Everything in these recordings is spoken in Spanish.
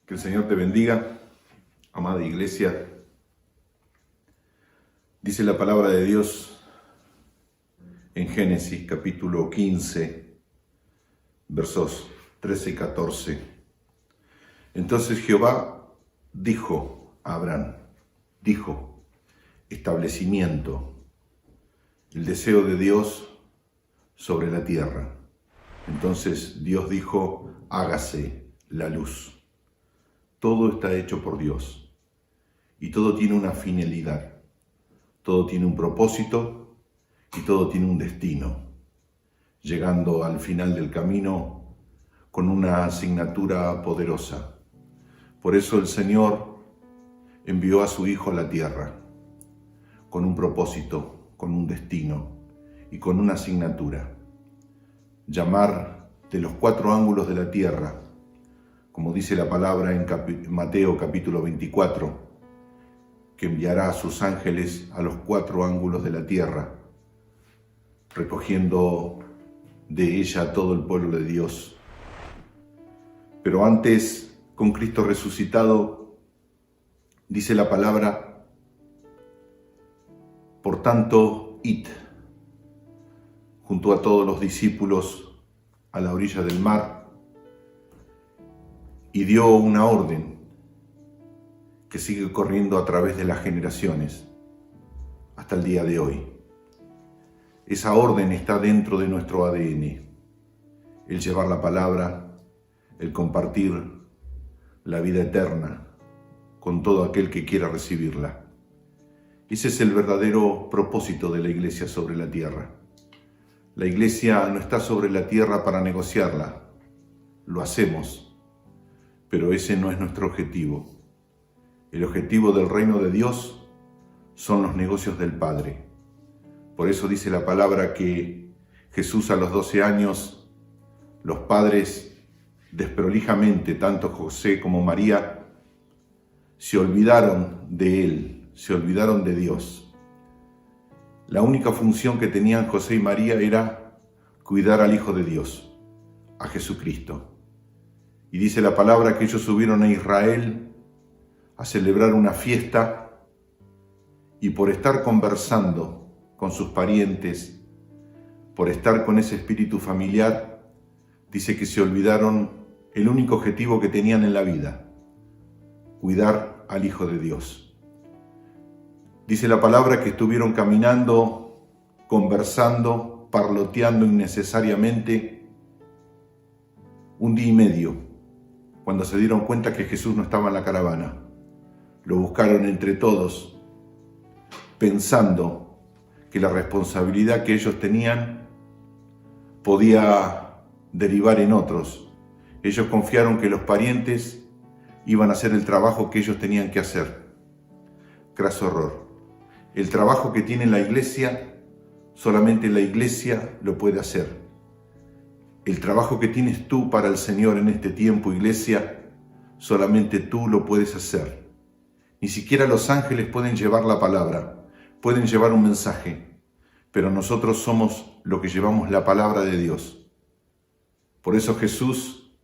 Que el Señor te bendiga, amada iglesia. Dice la palabra de Dios en Génesis capítulo 15, versos 13 y 14. Entonces Jehová dijo a Abraham, establecimiento, el deseo de Dios sobre la tierra. Entonces Dios dijo, hágase la luz. Todo está hecho por Dios y todo tiene una finalidad, todo tiene un propósito y todo tiene un destino, llegando al final del camino con una asignatura poderosa. Por eso el Señor envió a su Hijo a la tierra con un propósito, con un destino y con una asignatura. Llamar de los cuatro ángulos de la tierra, como dice la palabra en Mateo capítulo 24, que enviará a sus ángeles a los cuatro ángulos de la tierra, recogiendo de ella a todo el pueblo de Dios. Pero antes, con Cristo resucitado, dice la palabra, por tanto, id, junto a todos los discípulos a la orilla del mar, y dio una orden que sigue corriendo a través de las generaciones hasta el día de hoy. Esa orden está dentro de nuestro ADN, el llevar la palabra, el compartir la vida eterna con todo aquel que quiera recibirla. Ese es el verdadero propósito de la iglesia sobre la tierra. La iglesia no está sobre la tierra para negociarla, lo hacemos, pero ese no es nuestro objetivo. El objetivo del reino de Dios son los negocios del Padre. Por eso dice la palabra que Jesús a los 12 años, los padres desprolijamente, tanto José como María, se olvidaron de Él, se olvidaron de Dios. La única función que tenían José y María era cuidar al Hijo de Dios, a Jesucristo. Y dice la palabra que ellos subieron a Israel a celebrar una fiesta y por estar conversando con sus parientes, por estar con ese espíritu familiar, dice que se olvidaron el único objetivo que tenían en la vida, cuidar al Hijo de Dios. Dice la palabra que estuvieron caminando, conversando, parloteando innecesariamente un día y medio, cuando se dieron cuenta que Jesús no estaba en la caravana. Lo buscaron entre todos, pensando que la responsabilidad que ellos tenían podía derivar en otros. Ellos confiaron que los parientes iban a hacer el trabajo que ellos tenían que hacer. Craso error. El trabajo que tiene la iglesia, solamente la iglesia lo puede hacer. El trabajo que tienes tú para el Señor en este tiempo, iglesia, solamente tú lo puedes hacer. Ni siquiera los ángeles pueden llevar la palabra, pueden llevar un mensaje, pero nosotros somos los que llevamos la palabra de Dios. Por eso Jesús,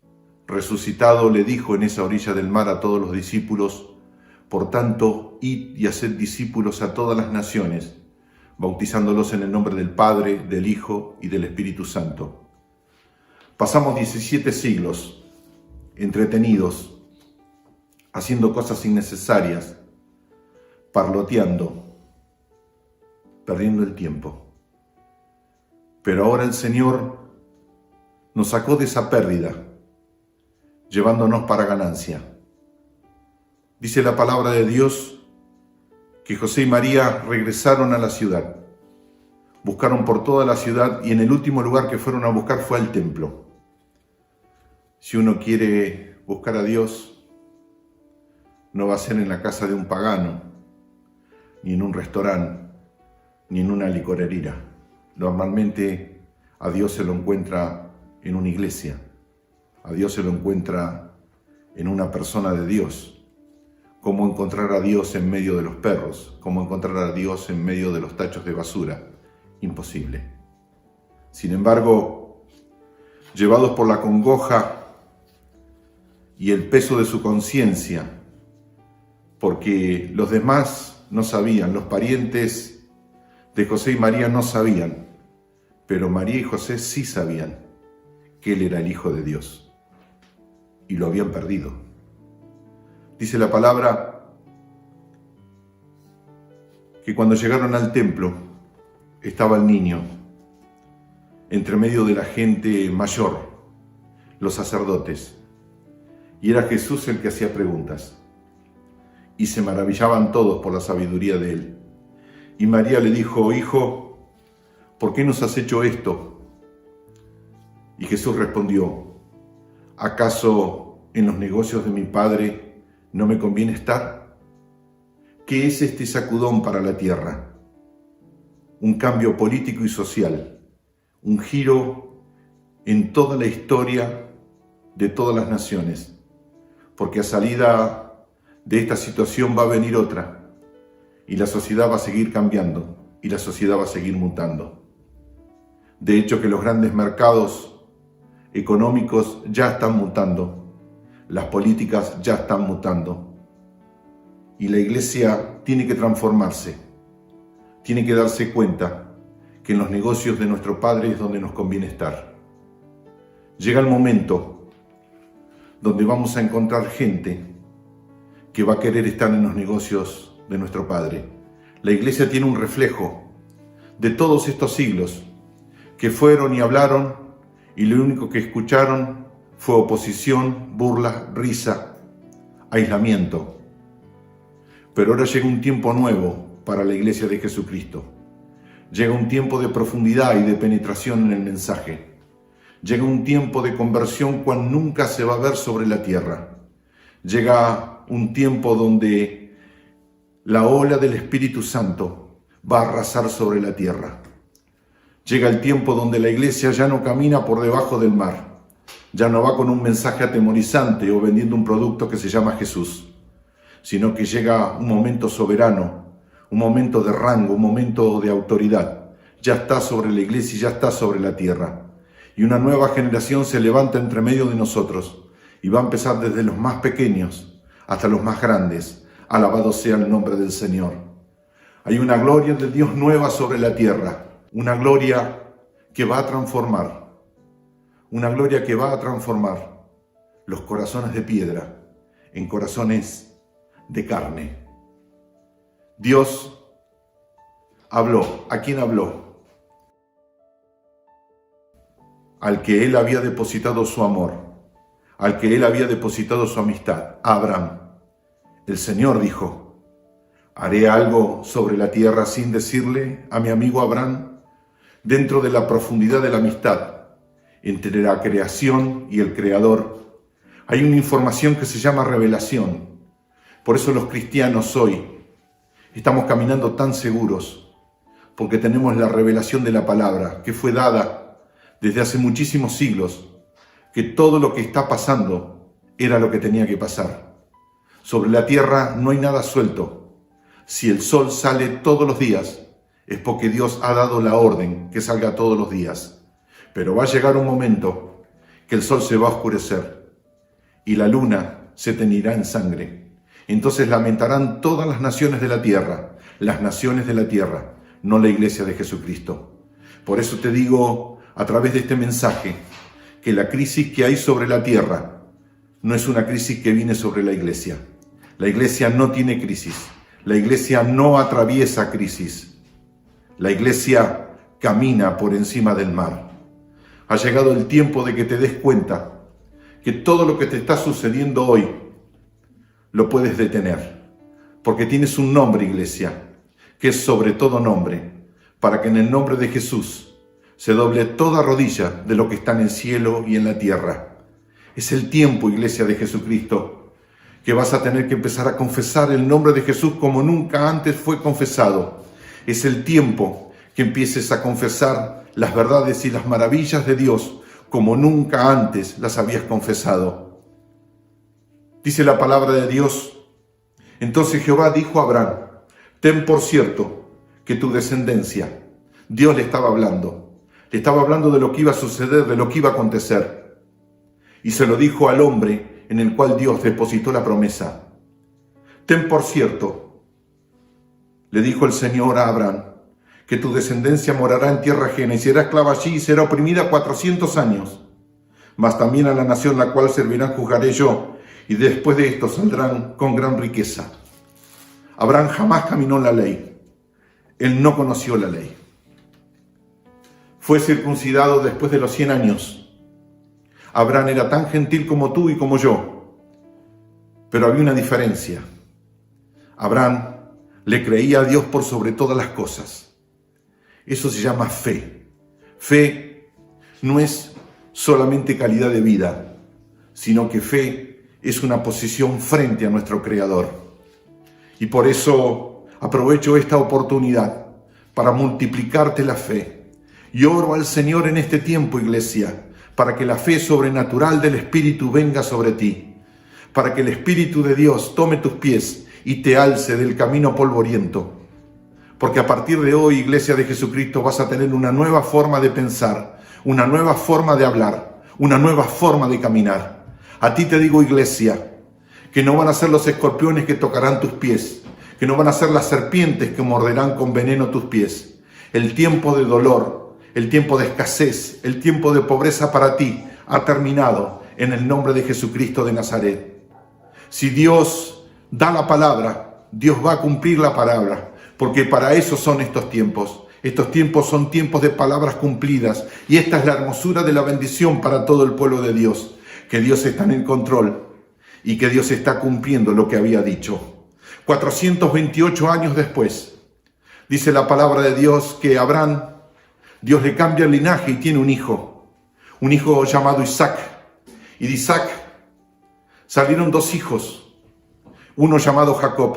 resucitado, le dijo en esa orilla del mar a todos los discípulos, por tanto, id y haced discípulos a todas las naciones, bautizándolos en el nombre del Padre, del Hijo y del Espíritu Santo. Pasamos 17 siglos entretenidos, haciendo cosas innecesarias, parloteando, perdiendo el tiempo. Pero ahora el Señor nos sacó de esa pérdida, llevándonos para ganancia. Dice la palabra de Dios que José y María regresaron a la ciudad, buscaron por toda la ciudad y en el último lugar que fueron a buscar fue al templo. Si uno quiere buscar a Dios, no va a ser en la casa de un pagano, ni en un restaurante, ni en una licorería. Normalmente a Dios se lo encuentra en una iglesia, a Dios se lo encuentra en una persona de Dios. ¿Cómo encontrar a Dios en medio de los perros? ¿Cómo encontrar a Dios en medio de los tachos de basura? Imposible. Sin embargo, llevados por la congoja y el peso de su conciencia, porque los demás no sabían, los parientes de José y María no sabían, pero María y José sí sabían que él era el Hijo de Dios y lo habían perdido. Dice la palabra que cuando llegaron al templo estaba el niño entre medio de la gente mayor, los sacerdotes, y era Jesús el que hacía preguntas, y se maravillaban todos por la sabiduría de él. Y María le dijo: Hijo, ¿por qué nos has hecho esto? Y Jesús respondió: ¿acaso en los negocios de mi Padre no me conviene estar? ¿Qué es este sacudón para la tierra? Un cambio político y social, un giro en toda la historia de todas las naciones, porque a salida de esta situación va a venir otra, y la sociedad va a seguir cambiando, y la sociedad va a seguir mutando. De hecho, que los grandes mercados económicos ya están mutando, las políticas ya están mutando, y la Iglesia tiene que transformarse, tiene que darse cuenta que en los negocios de nuestro Padre es donde nos conviene estar. Llega el momento donde vamos a encontrar gente que va a querer estar en los negocios de nuestro Padre. La Iglesia tiene un reflejo de todos estos siglos que fueron y hablaron, y lo único que escucharon fue oposición, burla, risa, aislamiento. Pero ahora llega un tiempo nuevo para la Iglesia de Jesucristo. Llega un tiempo de profundidad y de penetración en el mensaje. Llega un tiempo de conversión cual nunca se va a ver sobre la tierra. Llega un tiempo donde la ola del Espíritu Santo va a arrasar sobre la tierra. Llega el tiempo donde la Iglesia ya no camina por debajo del mar. Ya no va con un mensaje atemorizante o vendiendo un producto que se llama Jesús, sino que llega un momento soberano, un momento de rango, un momento de autoridad. Ya está sobre la Iglesia y ya está sobre la tierra. Y una nueva generación se levanta entre medio de nosotros y va a empezar desde los más pequeños hasta los más grandes. Alabado sea el nombre del Señor. Hay una gloria de Dios nueva sobre la tierra, una gloria que va a transformar, una gloria que va a transformar los corazones de piedra en corazones de carne. Dios habló. ¿A quién habló? Al que Él había depositado su amor, al que Él había depositado su amistad, a Abraham. El Señor dijo: ¿haré algo sobre la tierra sin decirle a mi amigo Abraham? Dentro de la profundidad de la amistad entre la creación y el Creador hay una información que se llama revelación. Por eso los cristianos hoy estamos caminando tan seguros, porque tenemos la revelación de la palabra que fue dada desde hace muchísimos siglos, que todo lo que está pasando era lo que tenía que pasar. Sobre la tierra no hay nada suelto. Si el sol sale todos los días, es porque Dios ha dado la orden que salga todos los días. Pero va a llegar un momento que el sol se va a oscurecer y la luna se teñirá en sangre. Entonces lamentarán todas las naciones de la tierra, las naciones de la tierra, no la Iglesia de Jesucristo. Por eso te digo a través de este mensaje que la crisis que hay sobre la tierra no es una crisis que viene sobre la Iglesia. La Iglesia no tiene crisis. La Iglesia no atraviesa crisis. La Iglesia camina por encima del mar. Ha llegado el tiempo de que te des cuenta que todo lo que te está sucediendo hoy lo puedes detener, porque tienes un nombre, Iglesia, que es sobre todo nombre, para que en el nombre de Jesús se doble toda rodilla de lo que está en el cielo y en la tierra. Es el tiempo, Iglesia de Jesucristo, que vas a tener que empezar a confesar el nombre de Jesús como nunca antes fue confesado. Es el tiempo que empieces a confesar las verdades y las maravillas de Dios como nunca antes las habías confesado. Dice la palabra de Dios: entonces Jehová dijo a Abraham: ten por cierto que tu descendencia, Dios le estaba hablando de lo que iba a suceder, de lo que iba a acontecer. Y se lo dijo al hombre en el cual Dios depositó la promesa. Ten por cierto, le dijo el Señor a Abraham, que tu descendencia morará en tierra ajena y será esclava allí y será oprimida 400 años. Mas también a la nación la cual servirán juzgaré yo, y después de esto saldrán con gran riqueza. Abraham jamás caminó en la ley. Él no conoció la ley. Fue circuncidado después de los 100 años. Abraham era tan gentil como tú y como yo. Pero había una diferencia. Abraham le creía a Dios por sobre todas las cosas. Eso se llama fe. Fe no es solamente calidad de vida, sino que fe es una posición frente a nuestro Creador. Y por eso aprovecho esta oportunidad para multiplicarte la fe. Y oro al Señor en este tiempo, iglesia, para que la fe sobrenatural del Espíritu venga sobre ti, para que el Espíritu de Dios tome tus pies y te alce del camino polvoriento. Porque a partir de hoy, iglesia de Jesucristo, vas a tener una nueva forma de pensar, una nueva forma de hablar, una nueva forma de caminar. A ti te digo, iglesia, que no van a ser los escorpiones que tocarán tus pies, que no van a ser las serpientes que morderán con veneno tus pies. El tiempo de dolor, el tiempo de escasez, el tiempo de pobreza para ti ha terminado en el nombre de Jesucristo de Nazaret. Si Dios da la palabra, Dios va a cumplir la palabra. Porque para eso son estos tiempos. Estos tiempos son tiempos de palabras cumplidas. Y esta es la hermosura de la bendición para todo el pueblo de Dios. Que Dios está en el control y que Dios está cumpliendo lo que había dicho. 428 años después, dice la palabra de Dios que Abraham, Dios le cambia el linaje y tiene un hijo llamado Isaac. Y de Isaac salieron dos hijos, uno llamado Jacob.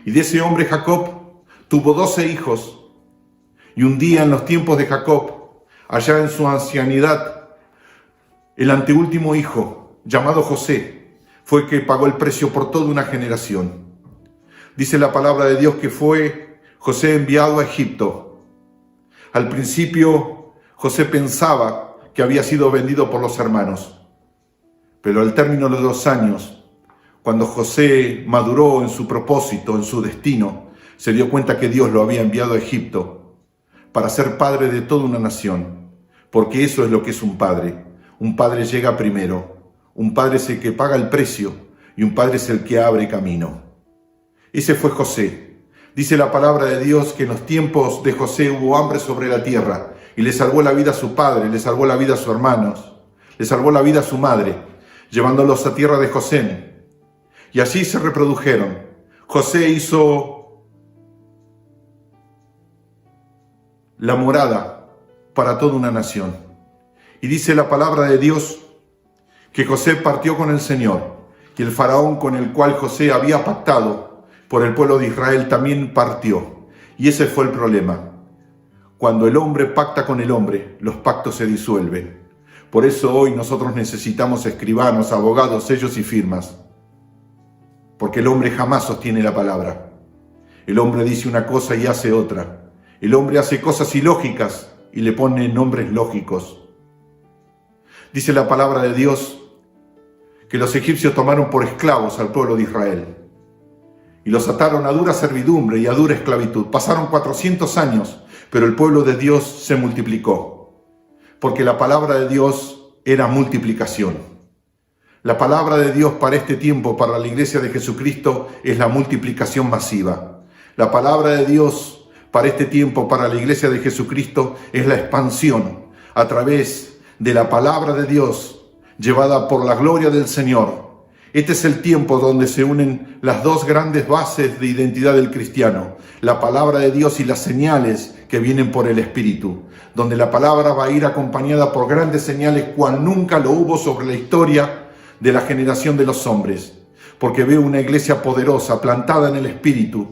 Y de ese hombre Jacob tuvo 12 hijos, y un día en los tiempos de Jacob, allá en su ancianidad, el anteúltimo hijo, llamado José, fue el que pagó el precio por toda una generación. Dice la palabra de Dios que fue José enviado a Egipto. Al principio, José pensaba que había sido vendido por los hermanos, pero al término de 2 años, cuando José maduró en su propósito, en su destino, se dio cuenta que Dios lo había enviado a Egipto para ser padre de toda una nación, porque eso es lo que es un padre. Un padre llega primero, un padre es el que paga el precio y un padre es el que abre camino. Ese fue José. Dice la palabra de Dios que en los tiempos de José hubo hambre sobre la tierra y le salvó la vida a su padre, le salvó la vida a sus hermanos, le salvó la vida a su madre, llevándolos a tierra de Gosén. Y así se reprodujeron. José hizo la morada para toda una nación. Y dice la palabra de Dios que José partió con el Señor, y el faraón con el cual José había pactado por el pueblo de Israel también partió. Y ese fue el problema. Cuando el hombre pacta con el hombre, los pactos se disuelven. Por eso hoy nosotros necesitamos escribanos, abogados, sellos y firmas. Porque el hombre jamás sostiene la palabra. El hombre dice una cosa y hace otra. El hombre hace cosas ilógicas y le pone nombres lógicos. Dice la palabra de Dios que los egipcios tomaron por esclavos al pueblo de Israel y los ataron a dura servidumbre y a dura esclavitud. Pasaron 400 años, pero el pueblo de Dios se multiplicó, porque la palabra de Dios era multiplicación. La palabra de Dios para este tiempo, para la iglesia de Jesucristo, es la multiplicación masiva. La palabra de Dios para este tiempo, para la iglesia de Jesucristo, es la expansión a través de la palabra de Dios, llevada por la gloria del Señor. Este es el tiempo donde se unen las dos grandes bases de identidad del cristiano, la palabra de Dios y las señales que vienen por el Espíritu, donde la palabra va a ir acompañada por grandes señales cual nunca lo hubo sobre la historia de la generación de los hombres, porque veo una iglesia poderosa, plantada en el Espíritu,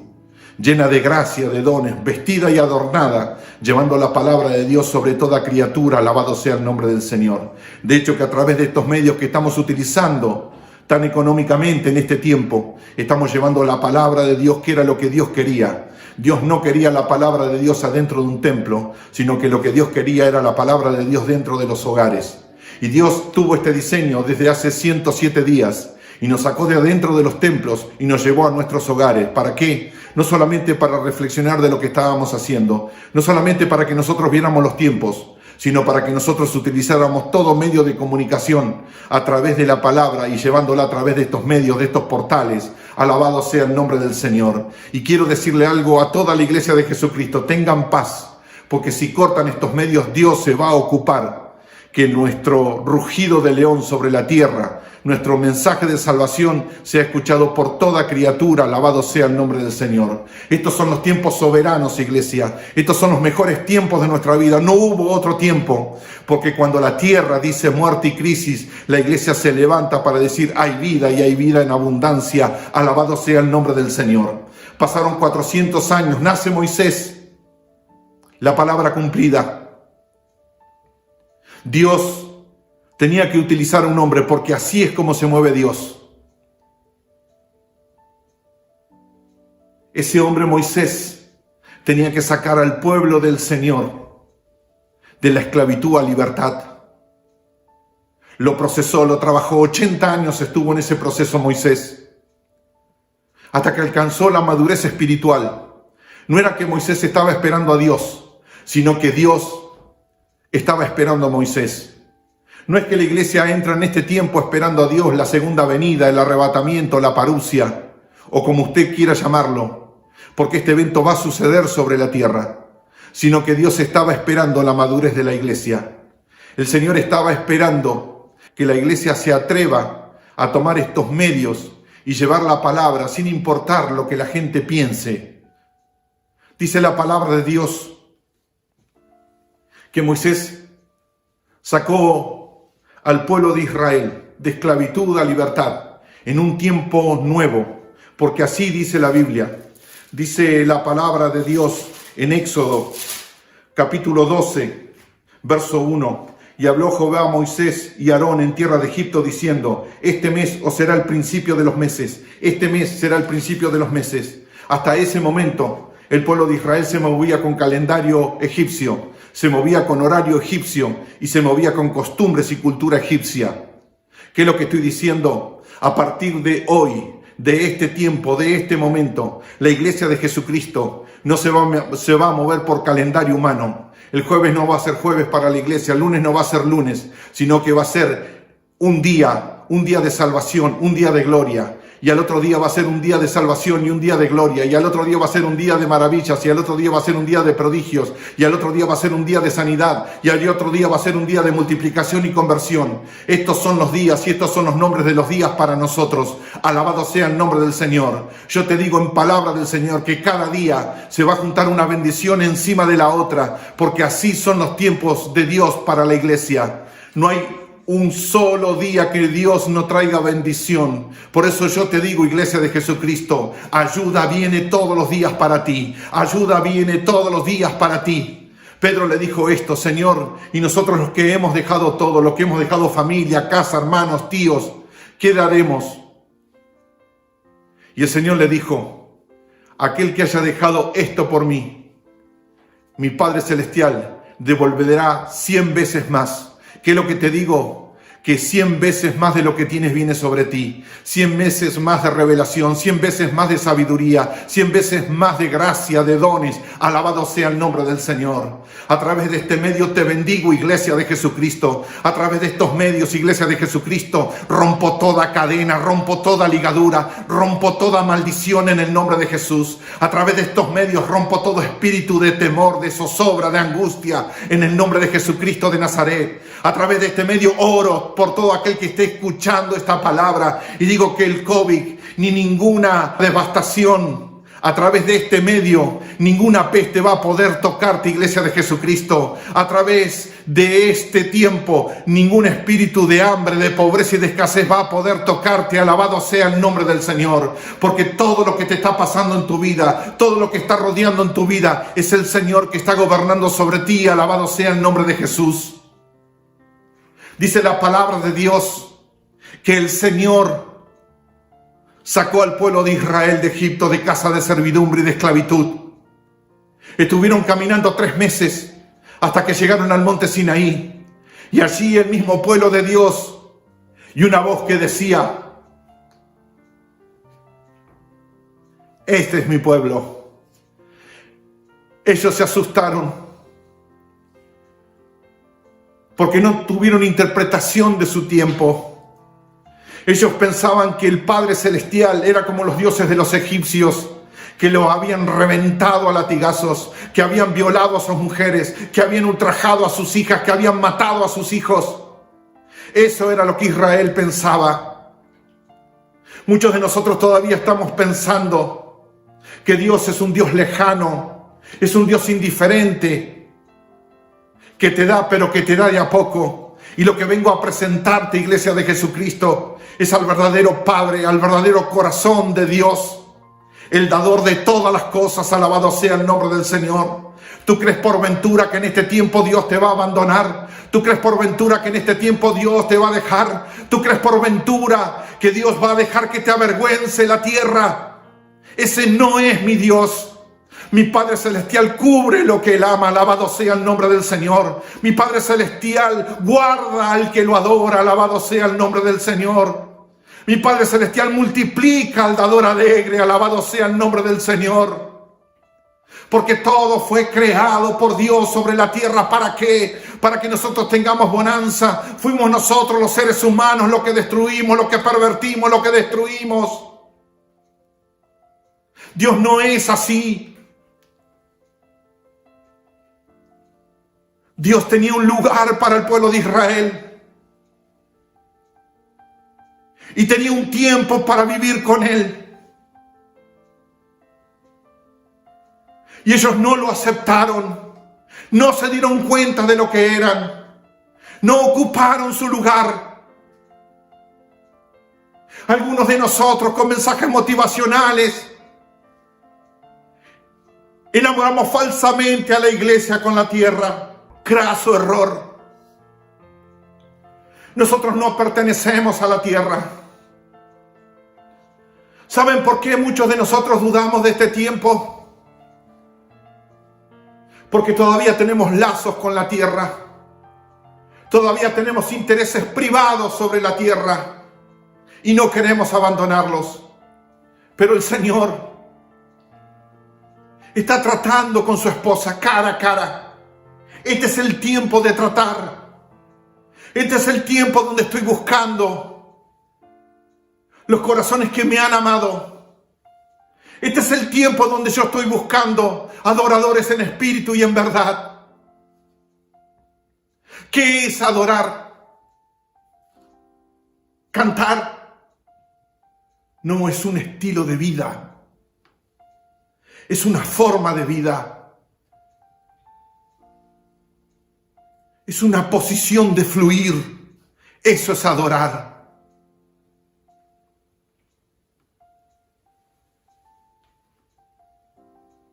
llena de gracia, de dones, vestida y adornada, llevando la palabra de Dios sobre toda criatura, alabado sea el nombre del Señor. De hecho, que a través de estos medios que estamos utilizando tan económicamente en este tiempo, estamos llevando la palabra de Dios, que era lo que Dios quería. Dios no quería la palabra de Dios adentro de un templo, sino que lo que Dios quería era la palabra de Dios dentro de los hogares. Y Dios tuvo este diseño desde hace 107 días y nos sacó de adentro de los templos y nos llevó a nuestros hogares. ¿Para qué? No solamente para reflexionar de lo que estábamos haciendo, no solamente para que nosotros viéramos los tiempos, sino para que nosotros utilizáramos todo medio de comunicación a través de la palabra y llevándola a través de estos medios, de estos portales. Alabado sea el nombre del Señor. Y quiero decirle algo a toda la iglesia de Jesucristo: tengan paz, porque si cortan estos medios, Dios se va a ocupar que nuestro rugido de león sobre la tierra, nuestro mensaje de salvación sea escuchado por toda criatura. Alabado sea el nombre del Señor. Estos son los tiempos soberanos, iglesia. Estos son los mejores tiempos de nuestra vida. No hubo otro tiempo, porque cuando la tierra dice muerte y crisis, la iglesia se levanta para decir hay vida y hay vida en abundancia. Alabado sea el nombre del Señor. Pasaron 400 años, nace Moisés, la palabra cumplida. Dios tenía que utilizar a un hombre porque así es como se mueve Dios. Ese hombre Moisés tenía que sacar al pueblo del Señor de la esclavitud a libertad. Lo procesó, lo trabajó, 80 años estuvo en ese proceso Moisés, hasta que alcanzó la madurez espiritual. No era que Moisés estaba esperando a Dios, sino que Dios estaba esperando a Moisés. No es que la iglesia entra en este tiempo esperando a Dios, la segunda venida, el arrebatamiento, la parusia, o como usted quiera llamarlo, porque este evento va a suceder sobre la tierra, sino que Dios estaba esperando la madurez de la iglesia. El Señor estaba esperando que la iglesia se atreva a tomar estos medios y llevar la palabra sin importar lo que la gente piense. Dice la palabra de Dios que Moisés sacó al pueblo de Israel de esclavitud a libertad en un tiempo nuevo, porque así dice la Biblia. Dice la palabra de Dios en Éxodo, capítulo 12, verso 1. Y habló Jehová a Moisés y Aarón en tierra de Egipto, diciendo: este mes os será el principio de los meses, este mes será el principio de los meses. Hasta ese momento el pueblo de Israel se movía con calendario egipcio, se movía con horario egipcio y se movía con costumbres y cultura egipcia. ¿Qué es lo que estoy diciendo? A partir de hoy, de este tiempo, de este momento, la iglesia de Jesucristo no se va a mover por calendario humano. El jueves no va a ser jueves para la iglesia, el lunes no va a ser lunes, sino que va a ser un día de salvación, un día de gloria. Y al otro día va a ser un día de salvación y un día de gloria. Y al otro día va a ser un día de maravillas. Y al otro día va a ser un día de prodigios. Y al otro día va a ser un día de sanidad. Y al otro día va a ser un día de multiplicación y conversión. Estos son los días y estos son los nombres de los días para nosotros. Alabado sea el nombre del Señor. Yo te digo en palabra del Señor que cada día se va a juntar una bendición encima de la otra. Porque así son los tiempos de Dios para la iglesia. No hay un solo día que Dios no traiga bendición. Por eso yo te digo, iglesia de Jesucristo, ayuda viene todos los días para ti. Ayuda viene todos los días para ti. Pedro le dijo esto: Señor, y nosotros los que hemos dejado todo, los que hemos dejado familia, casa, hermanos, tíos, ¿qué daremos? Y el Señor le dijo: aquel que haya dejado esto por mí, mi Padre Celestial devolverá 100 veces más. ¿Qué es lo que te digo? Que 100 veces más de lo que tienes viene sobre ti, 100 veces más de revelación, 100 veces más de sabiduría, 100 veces más de gracia, de dones. Alabado sea el nombre del Señor. A través de este medio te bendigo, iglesia de Jesucristo. A través de estos medios, iglesia de Jesucristo, rompo toda cadena, rompo toda ligadura, rompo toda maldición en el nombre de Jesús. A través de estos medios rompo todo espíritu de temor, de zozobra, de angustia, en el nombre de Jesucristo de Nazaret. A través de este medio oro por todo aquel que esté escuchando esta palabra, y digo que el COVID ni ninguna devastación a través de este medio, ninguna peste va a poder tocarte, iglesia de Jesucristo. A través de este tiempo, ningún espíritu de hambre, de pobreza y de escasez va a poder tocarte. Alabado sea el nombre del Señor, porque todo lo que te está pasando en tu vida, todo lo que está rodeando en tu vida, es el Señor que está gobernando sobre ti. Alabado sea el nombre de Jesús. Dice la palabra de Dios que el Señor sacó al pueblo de Israel de Egipto, de casa de servidumbre y de esclavitud. Estuvieron caminando 3 meses hasta que llegaron al monte Sinaí. Y allí el mismo pueblo de Dios, y una voz que decía: este es mi pueblo. Ellos se asustaron porque no tuvieron interpretación de su tiempo. Ellos pensaban que el Padre Celestial era como los dioses de los egipcios, que lo habían reventado a latigazos, que habían violado a sus mujeres, que habían ultrajado a sus hijas, que habían matado a sus hijos. Eso era lo que Israel pensaba. Muchos de nosotros todavía estamos pensando que Dios es un Dios lejano, es un Dios indiferente, que te da, pero que te da de a poco. Y lo que vengo a presentarte, Iglesia de Jesucristo, es al verdadero Padre, al verdadero corazón de Dios, el dador de todas las cosas. Alabado sea el nombre del Señor. ¿Tú crees por ventura que en este tiempo Dios te va a abandonar? ¿Tú crees por ventura que en este tiempo Dios te va a dejar? ¿Tú crees por ventura que Dios va a dejar que te avergüence la tierra? Ese no es mi Dios. Mi Padre Celestial cubre lo que Él ama. Alabado sea el nombre del Señor. Mi Padre Celestial guarda al que lo adora. Alabado sea el nombre del Señor. Mi Padre Celestial multiplica al dador alegre. Alabado sea el nombre del Señor. Porque todo fue creado por Dios sobre la tierra. ¿Para qué? Para que nosotros tengamos bonanza. Fuimos nosotros los seres humanos los que destruimos, los que pervertimos, los que destruimos. Dios no es así. Dios tenía un lugar para el pueblo de Israel. Y tenía un tiempo para vivir con Él. Y ellos no lo aceptaron. No se dieron cuenta de lo que eran. No ocuparon su lugar. Algunos de nosotros con mensajes motivacionales enamoramos falsamente a la iglesia con la tierra. Craso error. Nosotros no pertenecemos a la tierra. ¿Saben por qué muchos de nosotros dudamos de este tiempo? Porque todavía tenemos lazos con la tierra. Todavía tenemos intereses privados sobre la tierra y no queremos abandonarlos. Pero el Señor está tratando con su esposa cara a cara. Este es el tiempo de tratar. Este es el tiempo donde estoy buscando los corazones que me han amado. Este es el tiempo donde yo estoy buscando adoradores en espíritu y en verdad. ¿Qué es adorar? Cantar no es un estilo de vida. Es una forma de vida. Es una posición de fluir. Eso es adorar.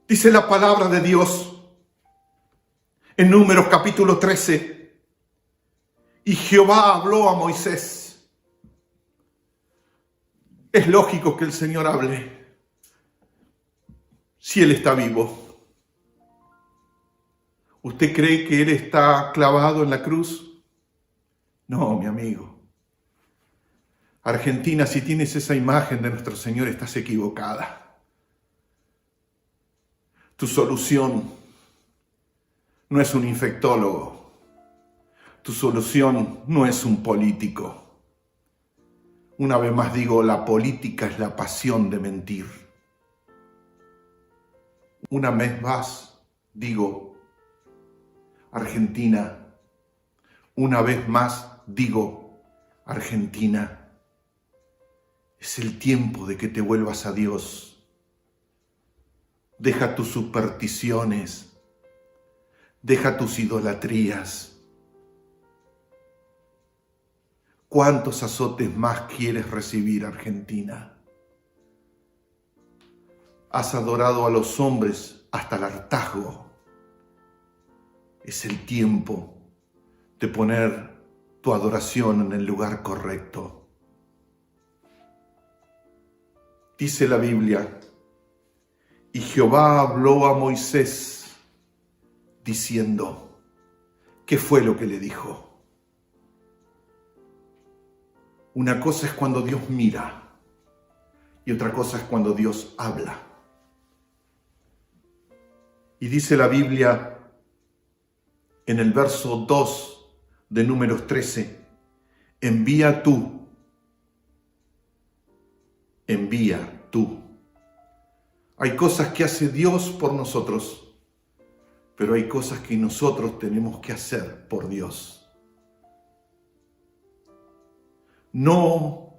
Dice la palabra de Dios en Números capítulo 13. Y Jehová habló a Moisés. Es lógico que el Señor hable si Él está vivo. ¿Usted cree que Él está clavado en la cruz? No, mi amigo. Argentina, si tienes esa imagen de nuestro Señor, estás equivocada. Tu solución no es un infectólogo. Tu solución no es un político. Una vez más digo, la política es la pasión de mentir. Una vez más digo, Argentina, una vez más digo, Argentina, es el tiempo de que te vuelvas a Dios. Deja tus supersticiones, deja tus idolatrías. ¿Cuántos azotes más quieres recibir, Argentina? Has adorado a los hombres hasta el hartazgo. Es el tiempo de poner tu adoración en el lugar correcto. Dice la Biblia, y Jehová habló a Moisés diciendo, ¿qué fue lo que le dijo? Una cosa es cuando Dios mira y otra cosa es cuando Dios habla. Y dice la Biblia en el verso 2 de Números 13, envía tú. Hay cosas que hace Dios por nosotros, pero hay cosas que nosotros tenemos que hacer por Dios. No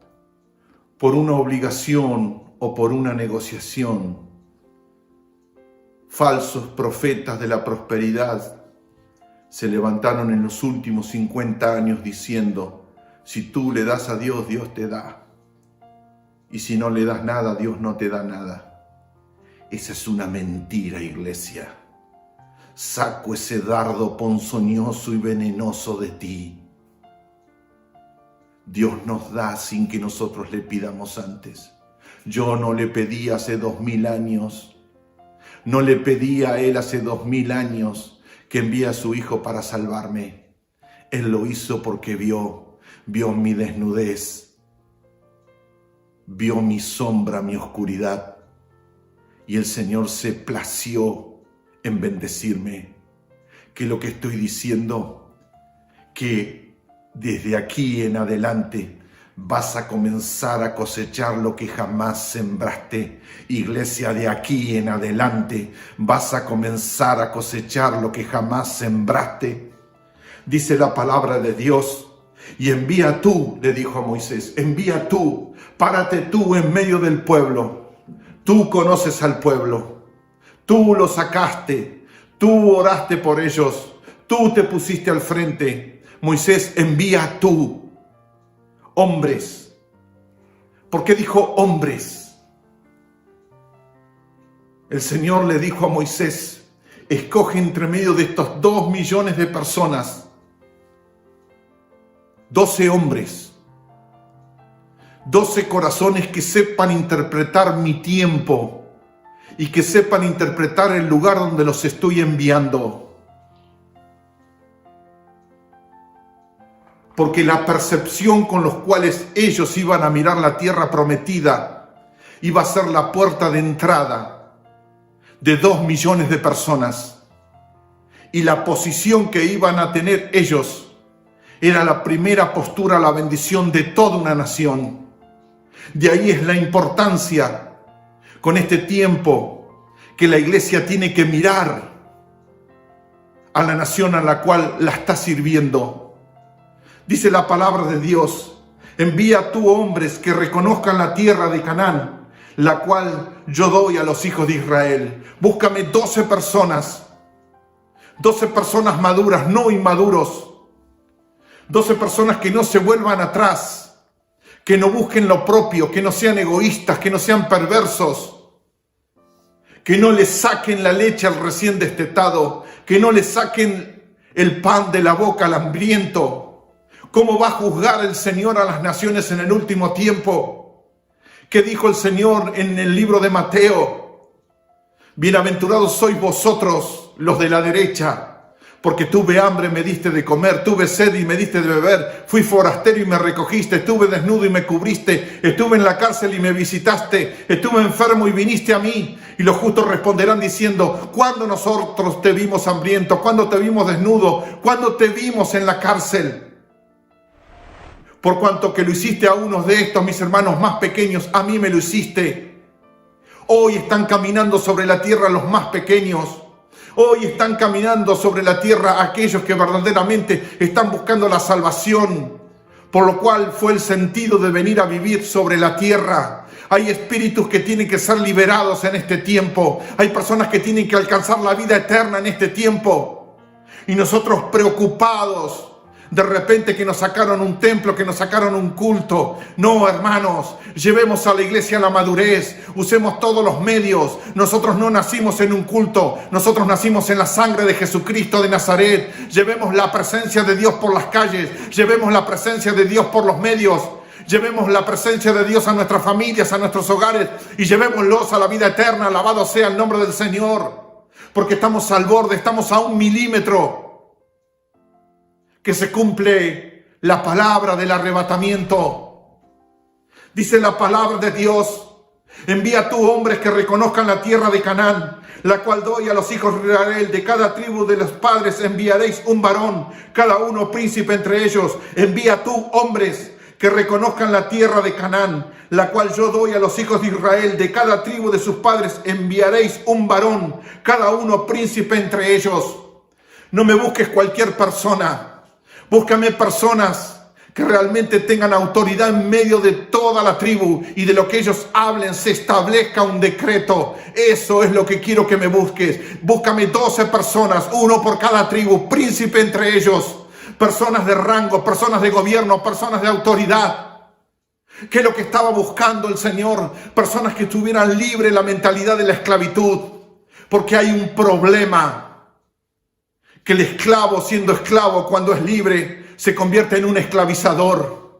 por una obligación o por una negociación. Falsos profetas de la prosperidad se levantaron en los últimos 50 años diciendo, si tú le das a Dios, Dios te da. Y si no le das nada, Dios no te da nada. Esa es una mentira, iglesia. Saco ese dardo ponzoñoso y venenoso de ti. Dios nos da sin que nosotros le pidamos antes. Yo no le pedí hace 2000 años. No le pedí a Él hace 2000 años que envíe a su Hijo para salvarme. Él lo hizo porque vio mi desnudez, vio mi sombra, mi oscuridad. Y el Señor se plació en bendecirme. Que lo que estoy diciendo, que desde aquí en adelante vas a comenzar a cosechar lo que jamás sembraste. Iglesia, de aquí en adelante vas a comenzar a cosechar lo que jamás sembraste. Dice la palabra de Dios. Y envía tú, le dijo a Moisés, envía tú, párate tú en medio del pueblo. Tú conoces al pueblo, tú lo sacaste, tú oraste por ellos, tú te pusiste al frente. Moisés, envía tú hombres. ¿Por qué dijo hombres? El Señor le dijo a Moisés, escoge entre medio de estos 2 millones de personas 12 hombres, 12 corazones que sepan interpretar mi tiempo y que sepan interpretar el lugar donde los estoy enviando. Porque la percepción con los cuales ellos iban a mirar la tierra prometida iba a ser la puerta de entrada de 2 millones de personas. Y la posición que iban a tener ellos era la primera postura a la bendición de toda una nación. De ahí es la importancia con este tiempo que la iglesia tiene que mirar a la nación a la cual la está sirviendo. Dice la palabra de Dios, envía tú hombres que reconozcan la tierra de Canaán, la cual yo doy a los hijos de Israel. Búscame 12 personas maduras, no inmaduros, 12 personas que no se vuelvan atrás, que no busquen lo propio, que no sean egoístas, que no sean perversos, que no le saquen la leche al recién destetado, que no le saquen el pan de la boca al hambriento. ¿Cómo va a juzgar el Señor a las naciones en el último tiempo? ¿Qué dijo el Señor en el libro de Mateo? Bienaventurados sois vosotros, los de la derecha, porque tuve hambre y me diste de comer, tuve sed y me diste de beber, fui forastero y me recogiste, estuve desnudo y me cubriste, estuve en la cárcel y me visitaste, estuve enfermo y viniste a mí. Y los justos responderán diciendo, ¿cuándo nosotros te vimos hambriento? ¿Cuándo te vimos desnudo? ¿Cuándo te vimos en la cárcel? Por cuanto que lo hiciste a unos de estos, mis hermanos más pequeños, a mí me lo hiciste. Hoy están caminando sobre la tierra los más pequeños. Hoy están caminando sobre la tierra aquellos que verdaderamente están buscando la salvación, por lo cual fue el sentido de venir a vivir sobre la tierra. Hay espíritus que tienen que ser liberados en este tiempo. Hay personas que tienen que alcanzar la vida eterna en este tiempo. Y nosotros preocupados, de repente que nos sacaron un templo, que nos sacaron un culto. No, hermanos, llevemos a la iglesia a la madurez, usemos todos los medios. Nosotros no nacimos en un culto, nosotros nacimos en la sangre de Jesucristo de Nazaret. Llevemos la presencia de Dios por las calles, llevemos la presencia de Dios por los medios, llevemos la presencia de Dios a nuestras familias, a nuestros hogares y llevémoslos a la vida eterna. Alabado sea el nombre del Señor, porque estamos al borde, estamos a 1 milímetro que se cumple la palabra del arrebatamiento. Dice la palabra de Dios: envía tú hombres que reconozcan la tierra de Canaán, la cual doy a los hijos de Israel. De cada tribu de los padres enviaréis un varón, cada uno príncipe entre ellos. Envía tú hombres que reconozcan la tierra de Canaán, la cual yo doy a los hijos de Israel. De cada tribu de sus padres enviaréis un varón, cada uno príncipe entre ellos. No me busques cualquier persona, búscame personas que realmente tengan autoridad en medio de toda la tribu, y de lo que ellos hablen se establezca un decreto. Eso es lo que quiero que me busques. Búscame 12 personas, uno por cada tribu, príncipe entre ellos, personas de rango, personas de gobierno, personas de autoridad. ¿Qué es lo que estaba buscando el Señor? Personas que estuvieran libres de la mentalidad de la esclavitud, porque hay un problema, que el esclavo, siendo esclavo, cuando es libre, se convierte en un esclavizador.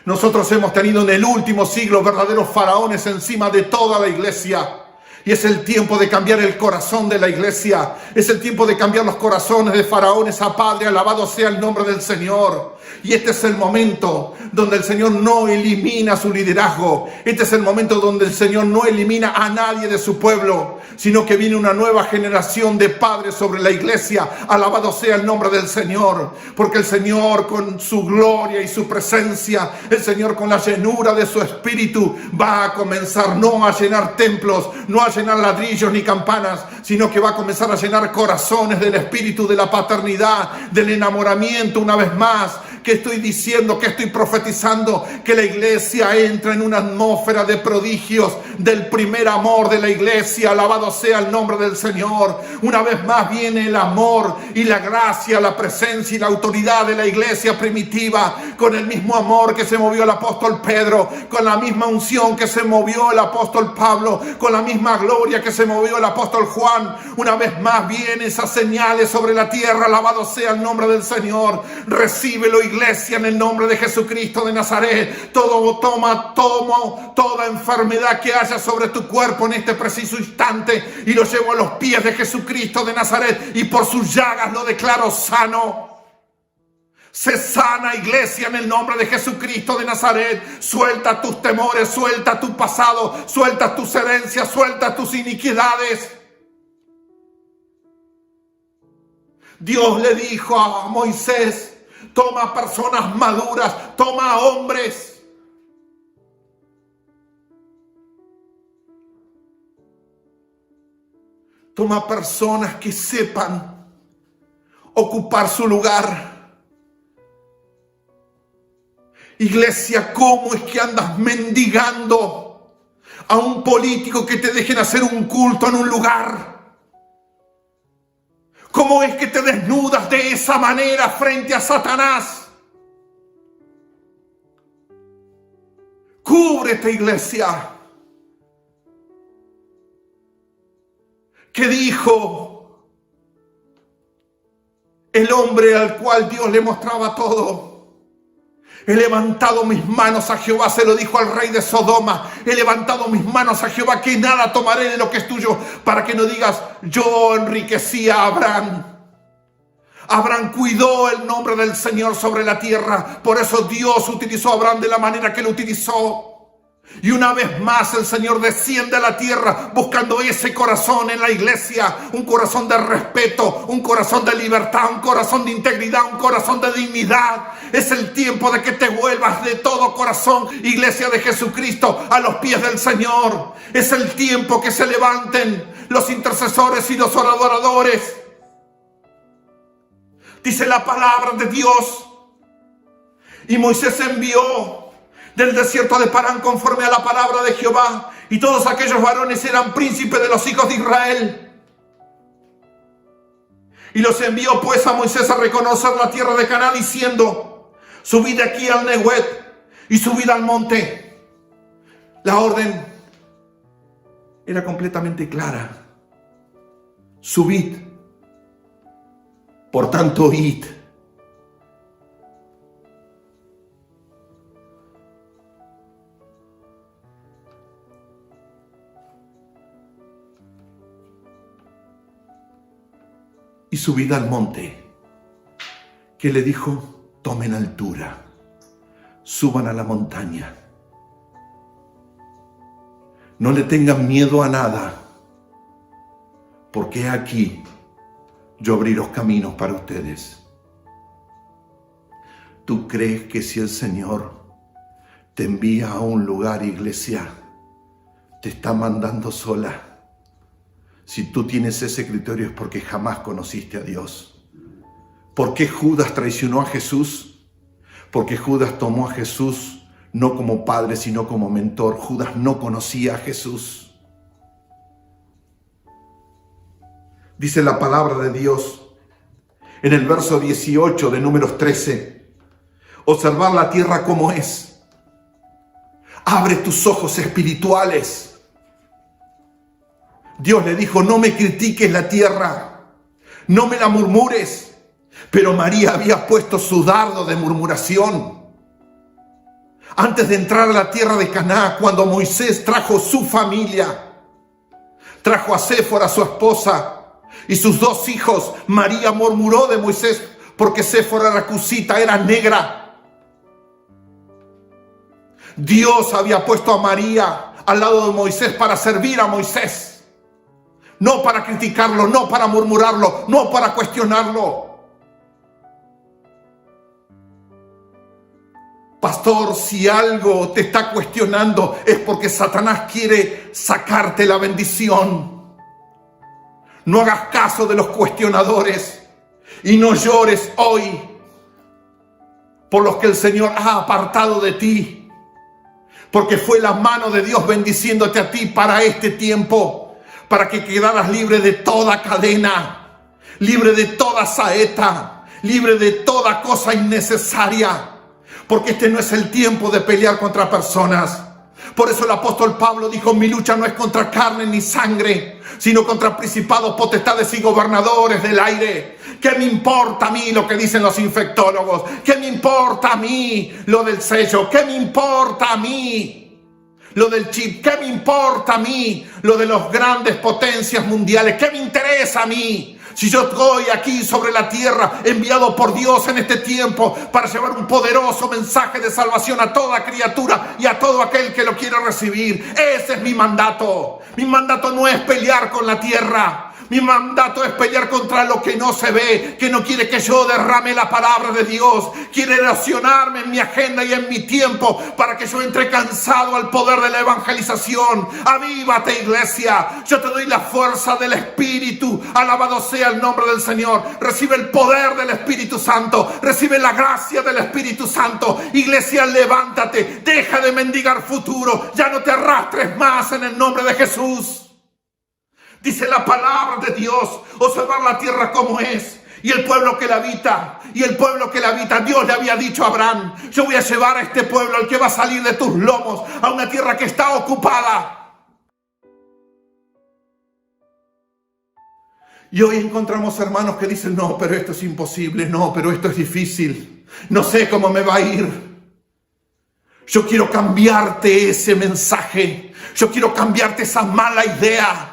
Nosotros hemos tenido en el último siglo verdaderos faraones encima de toda la iglesia. Y es el tiempo de cambiar el corazón de la iglesia. Es el tiempo de cambiar los corazones de faraones a Padre. Alabado sea el nombre del Señor. Y este es el momento donde el Señor no elimina su liderazgo. Este es el momento donde el Señor no elimina a nadie de su pueblo, sino que viene una nueva generación de padres sobre la iglesia. Alabado sea el nombre del Señor. Porque el Señor, con su gloria y su presencia, el Señor con la llenura de su espíritu, va a comenzar no a llenar templos, no a llenar ladrillos ni campanas, sino que va a comenzar a llenar corazones del espíritu de la paternidad, del enamoramiento. Una vez más, que estoy diciendo, que estoy profetizando, que la iglesia entra en una atmósfera de prodigios del primer amor de la iglesia. Alabado sea el nombre del Señor. Una vez más viene el amor y la gracia, la presencia y la autoridad de la iglesia primitiva, con el mismo amor que se movió el apóstol Pedro, con la misma unción que se movió el apóstol Pablo, con la misma gloria que se movió el apóstol Juan. Una vez más vienen esas señales sobre la tierra. Alabado sea el nombre del Señor. Recíbelo, iglesia, en el nombre de Jesucristo de Nazaret. Toda enfermedad que haya sobre tu cuerpo en este preciso instante, y lo llevo a los pies de Jesucristo de Nazaret, y por sus llagas lo declaro sano. Se sana, iglesia, en el nombre de Jesucristo de Nazaret. Suelta tus temores, suelta tu pasado, suelta tus herencias, suelta tus iniquidades. Dios le dijo a Moisés: toma personas maduras, toma hombres. Toma personas que sepan ocupar su lugar. Iglesia, ¿cómo es que andas mendigando a un político que te dejen hacer un culto en un lugar? ¿Cómo es que te desnudas de esa manera frente a Satanás? Cúbrete, iglesia. ¿Qué dijo el hombre al cual Dios le mostraba todo? He levantado mis manos a Jehová, se lo dijo al rey de Sodoma. He levantado mis manos a Jehová, que nada tomaré de lo que es tuyo, para que no digas: yo enriquecí a Abraham. Abraham cuidó el nombre del Señor sobre la tierra. Por eso Dios utilizó a Abraham de la manera que lo utilizó. Y una vez más el Señor desciende a la tierra buscando ese corazón en la iglesia. Un corazón de respeto, un corazón de libertad, un corazón de integridad, un corazón de dignidad. Es el tiempo de que te vuelvas de todo corazón, iglesia de Jesucristo, a los pies del Señor. Es el tiempo que se levanten los intercesores y los adoradores. Dice la palabra de Dios: y Moisés envió del desierto de Parán conforme a la palabra de Jehová, y todos aquellos varones eran príncipes de los hijos de Israel. Y los envió pues a Moisés a reconocer la tierra de Canaán, diciendo: subid aquí al Neguet y subid al monte. La orden era completamente clara: subid, por tanto id. Y subid al monte. ¿Qué le dijo? Tomen altura, suban a la montaña. No le tengan miedo a nada, porque aquí yo abrí los caminos para ustedes. ¿Tú crees que si el Señor te envía a un lugar, iglesia, te está mandando sola? Si tú tienes ese criterio es porque jamás conociste a Dios. ¿Por qué Judas traicionó a Jesús? Porque Judas tomó a Jesús no como padre, sino como mentor. Judas no conocía a Jesús. Dice la palabra de Dios en el verso 18 de Números 13. Observar la tierra como es. Abre tus ojos espirituales. Dios le dijo, no me critiques la tierra, no me la murmures. Pero María había puesto su dardo de murmuración. Antes de entrar a la tierra de Canaán, cuando Moisés trajo su familia, trajo a Séfora, su esposa, y sus 2 hijos, María murmuró de Moisés porque Séfora era cusita, era negra. Dios había puesto a María al lado de Moisés para servir a Moisés. No para criticarlo, no para murmurarlo, no para cuestionarlo. Pastor, si algo te está cuestionando es porque Satanás quiere sacarte la bendición. No hagas caso de los cuestionadores y no llores hoy por los que el Señor ha apartado de ti. Porque fue la mano de Dios bendiciéndote a ti para este tiempo, para que quedaras libre de toda cadena, libre de toda saeta, libre de toda cosa innecesaria. Porque este no es el tiempo de pelear contra personas. Por eso el apóstol Pablo dijo, mi lucha no es contra carne ni sangre, sino contra principados, potestades y gobernadores del aire. ¿Qué me importa a mí lo que dicen los infectólogos? ¿Qué me importa a mí lo del sello? ¿Qué me importa a mí lo del chip? ¿Qué me importa a mí lo de las grandes potencias mundiales? ¿Qué me interesa a mí? Si yo estoy aquí sobre la tierra, enviado por Dios en este tiempo para llevar un poderoso mensaje de salvación a toda criatura y a todo aquel que lo quiera recibir. Ese es mi mandato. Mi mandato no es pelear con la tierra. Mi mandato es pelear contra lo que no se ve, que no quiere que yo derrame la palabra de Dios. Quiere erosionarme en mi agenda y en mi tiempo para que yo entre cansado al poder de la evangelización. Avívate, iglesia. Yo te doy la fuerza del Espíritu. Alabado sea el nombre del Señor. Recibe el poder del Espíritu Santo. Recibe la gracia del Espíritu Santo. Iglesia, levántate. Deja de mendigar futuro. Ya no te arrastres más en el nombre de Jesús. Dice la palabra de Dios, observar la tierra como es, y el pueblo que la habita, Dios le había dicho a Abraham, yo voy a llevar a este pueblo, al que va a salir de tus lomos, a una tierra que está ocupada. Y hoy encontramos hermanos que dicen, no, pero esto es imposible, no, pero esto es difícil, no sé cómo me va a ir. Yo quiero cambiarte ese mensaje, yo quiero cambiarte esa mala idea.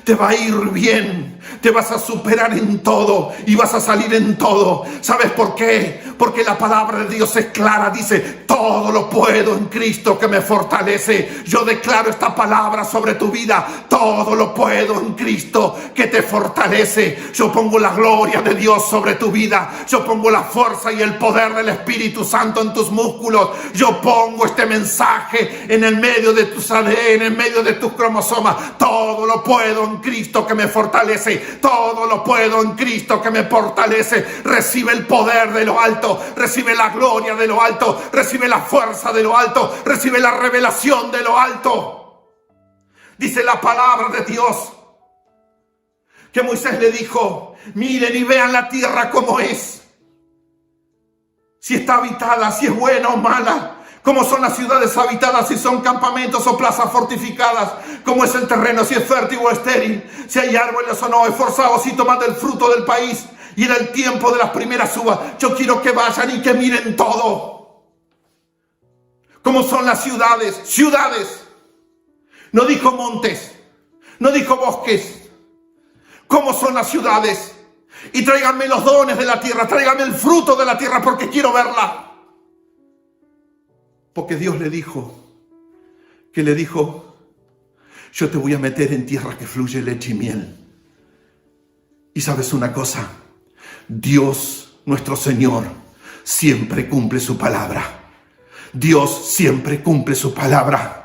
Te va a ir bien, te vas a superar en todo y vas a salir en todo. ¿Sabes por qué? Porque la palabra de Dios es clara, dice, todo lo puedo en Cristo que me fortalece. Yo declaro esta palabra sobre tu vida, todo lo puedo en Cristo que te fortalece. Yo pongo la gloria de Dios sobre tu vida, yo pongo la fuerza y el poder del Espíritu Santo en tus músculos. Yo pongo este mensaje en el medio de tus ADN, en medio de tus cromosomas. Todo lo puedo en Cristo que me fortalece, todo lo puedo en Cristo que me fortalece. Recibe el poder de lo alto, recibe la gloria de lo alto, recibe la fuerza de lo alto, recibe la revelación de lo alto. Dice la palabra de Dios que Moisés le dijo, miren y vean la tierra como es, si está habitada, si es buena o mala. Cómo son las ciudades habitadas, si son campamentos o plazas fortificadas. Cómo es el terreno, si es fértil o estéril. Si hay árboles o no, esforzados si toman del fruto del país. Y en el tiempo de las primeras uvas. Yo quiero que vayan y que miren todo. Cómo son las ciudades. Ciudades. No dijo montes. No dijo bosques. Cómo son las ciudades. Y tráiganme los dones de la tierra. Tráiganme el fruto de la tierra porque quiero verla. Porque Dios le dijo yo te voy a meter en tierra que fluye leche y miel. Y sabes una cosa, Dios, nuestro Señor, siempre cumple su palabra. Dios siempre cumple su palabra.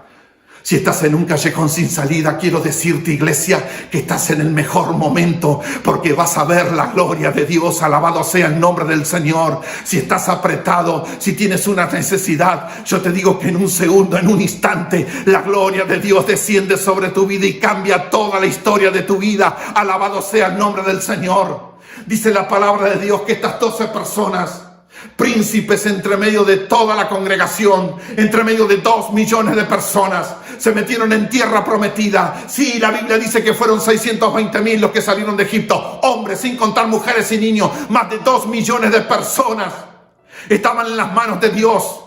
Si estás en un callejón sin salida, quiero decirte, iglesia, que estás en el mejor momento, porque vas a ver la gloria de Dios. Alabado sea el nombre del Señor. Si estás apretado, si tienes una necesidad, yo te digo que en un segundo, en un instante, la gloria de Dios desciende sobre tu vida y cambia toda la historia de tu vida. Alabado sea el nombre del Señor. Dice la palabra de Dios que estas 12 personas, príncipes entre medio de toda la congregación, entre medio de 2 millones de personas, se metieron en tierra prometida. Sí, la Biblia dice que fueron 620,000 los que salieron de Egipto, hombres, sin contar mujeres y niños. Más de 2 millones de personas estaban en las manos de Dios.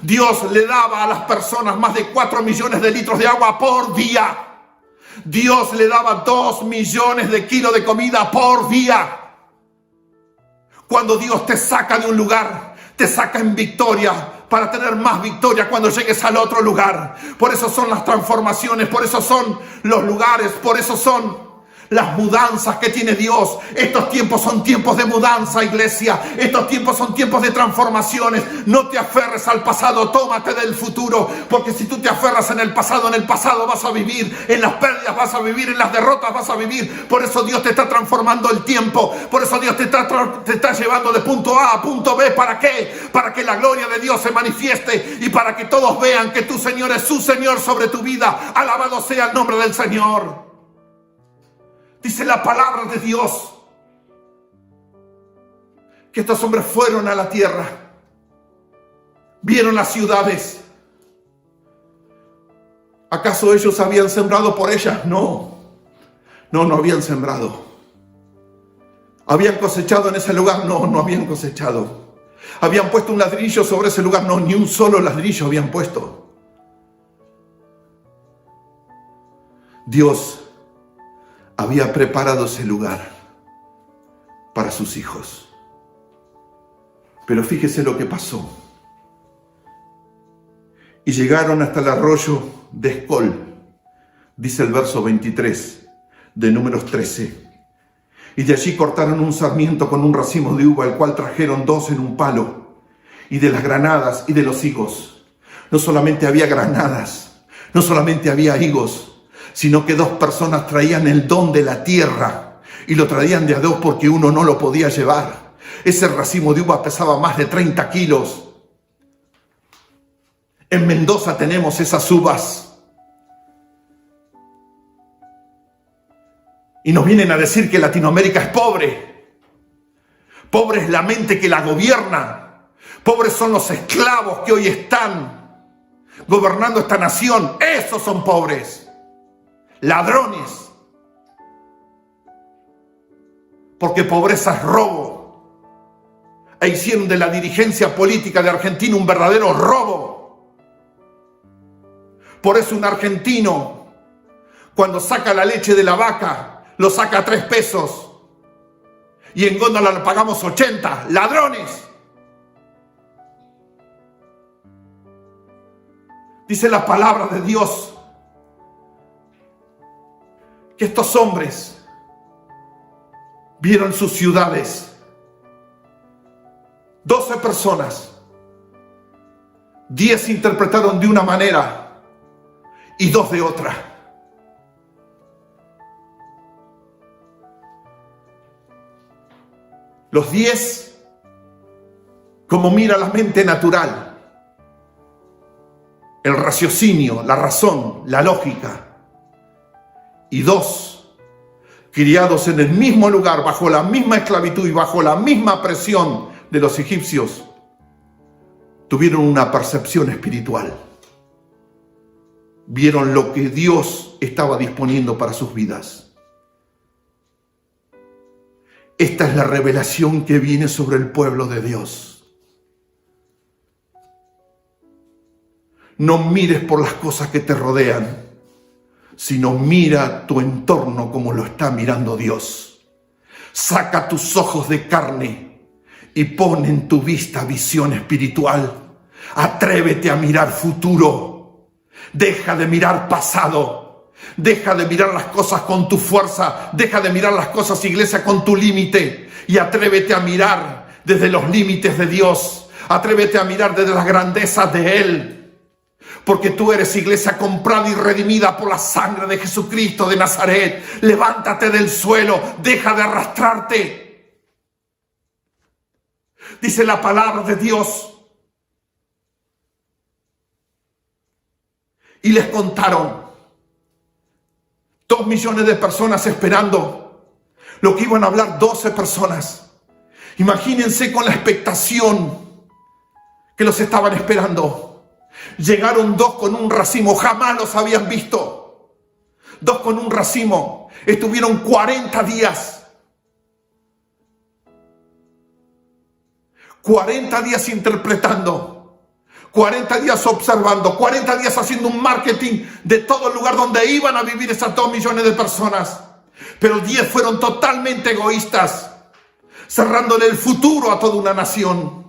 Dios le daba a las personas más de 4 millones de litros de agua por día. Dios le daba 2 millones de kilos de comida por día. Cuando Dios te saca de un lugar, te saca en victoria para tener más victoria cuando llegues al otro lugar. Por eso son las transformaciones, por eso son los lugares, por eso son las mudanzas que tiene Dios. Estos tiempos son tiempos de mudanza, iglesia. Estos tiempos son tiempos de transformaciones. No te aferres al pasado, tómate del futuro. Porque si tú te aferras en el pasado vas a vivir. En las pérdidas vas a vivir, en las derrotas vas a vivir. Por eso Dios te está transformando el tiempo. Por eso Dios te está llevando de punto A a punto B. ¿Para qué? Para que la gloria de Dios se manifieste y para que todos vean que tu Señor es su Señor sobre tu vida. Alabado sea el nombre del Señor. Dice la palabra de Dios que estos hombres fueron a la tierra, vieron las ciudades. ¿Acaso ellos habían sembrado por ellas? No habían sembrado. ¿Habían cosechado en ese lugar? No habían cosechado. ¿Habían puesto un ladrillo sobre ese lugar? No, ni un solo ladrillo habían puesto. Dios había preparado ese lugar para sus hijos. Pero fíjese lo que pasó. Y llegaron hasta el arroyo de Escol, dice el verso 23 de Números 13. Y de allí cortaron un sarmiento con un racimo de uva, el cual trajeron 2 en un palo, y de las granadas y de los higos. No solamente había granadas, no solamente había higos, sino que 2 personas traían el don de la tierra y lo traían de a 2 porque uno no lo podía llevar. Ese racimo de uva pesaba más de 30 kilos. En Mendoza tenemos esas uvas. Y nos vienen a decir que Latinoamérica es pobre. Pobre es la mente que la gobierna. Pobres son los esclavos que hoy están gobernando esta nación. Esos son pobres. Ladrones, porque pobreza es robo, e hicieron de la dirigencia política de Argentina un verdadero robo. Por eso un argentino, cuando saca la leche de la vaca, lo saca a 3 pesos, y en góndola le pagamos 80, ladrones. Dice la palabra de Dios que estos hombres vieron sus ciudades. 12 personas, 10 interpretaron de una manera y 2 de otra. Los 10, como mira la mente natural, el raciocinio, la razón, la lógica. Y 2, criados en el mismo lugar, bajo la misma esclavitud y bajo la misma presión de los egipcios, tuvieron una percepción espiritual. Vieron lo que Dios estaba disponiendo para sus vidas. Esta es la revelación que viene sobre el pueblo de Dios. No mires por las cosas que te rodean, sino mira tu entorno como lo está mirando Dios. Saca tus ojos de carne y pon en tu vista visión espiritual. Atrévete a mirar futuro. Deja de mirar pasado. Deja de mirar las cosas con tu fuerza. Deja de mirar las cosas, iglesia, con tu límite. Y atrévete a mirar desde los límites de Dios. Atrévete a mirar desde las grandezas de Él. Porque tú eres, iglesia, comprada y redimida por la sangre de Jesucristo de Nazaret. Levántate del suelo. Deja de arrastrarte. Dice la palabra de Dios. Y les contaron. 2 millones de personas esperando lo que iban a hablar 12 personas. Imagínense con la expectación que los estaban esperando. Llegaron 2 con un racimo, jamás los habían visto. 2 con un racimo, estuvieron 40 días. 40 días interpretando. 40 días observando, 40 días haciendo un marketing de todo el lugar donde iban a vivir esas 2 millones de personas. Pero 10 fueron totalmente egoístas, cerrándole el futuro a toda una nación.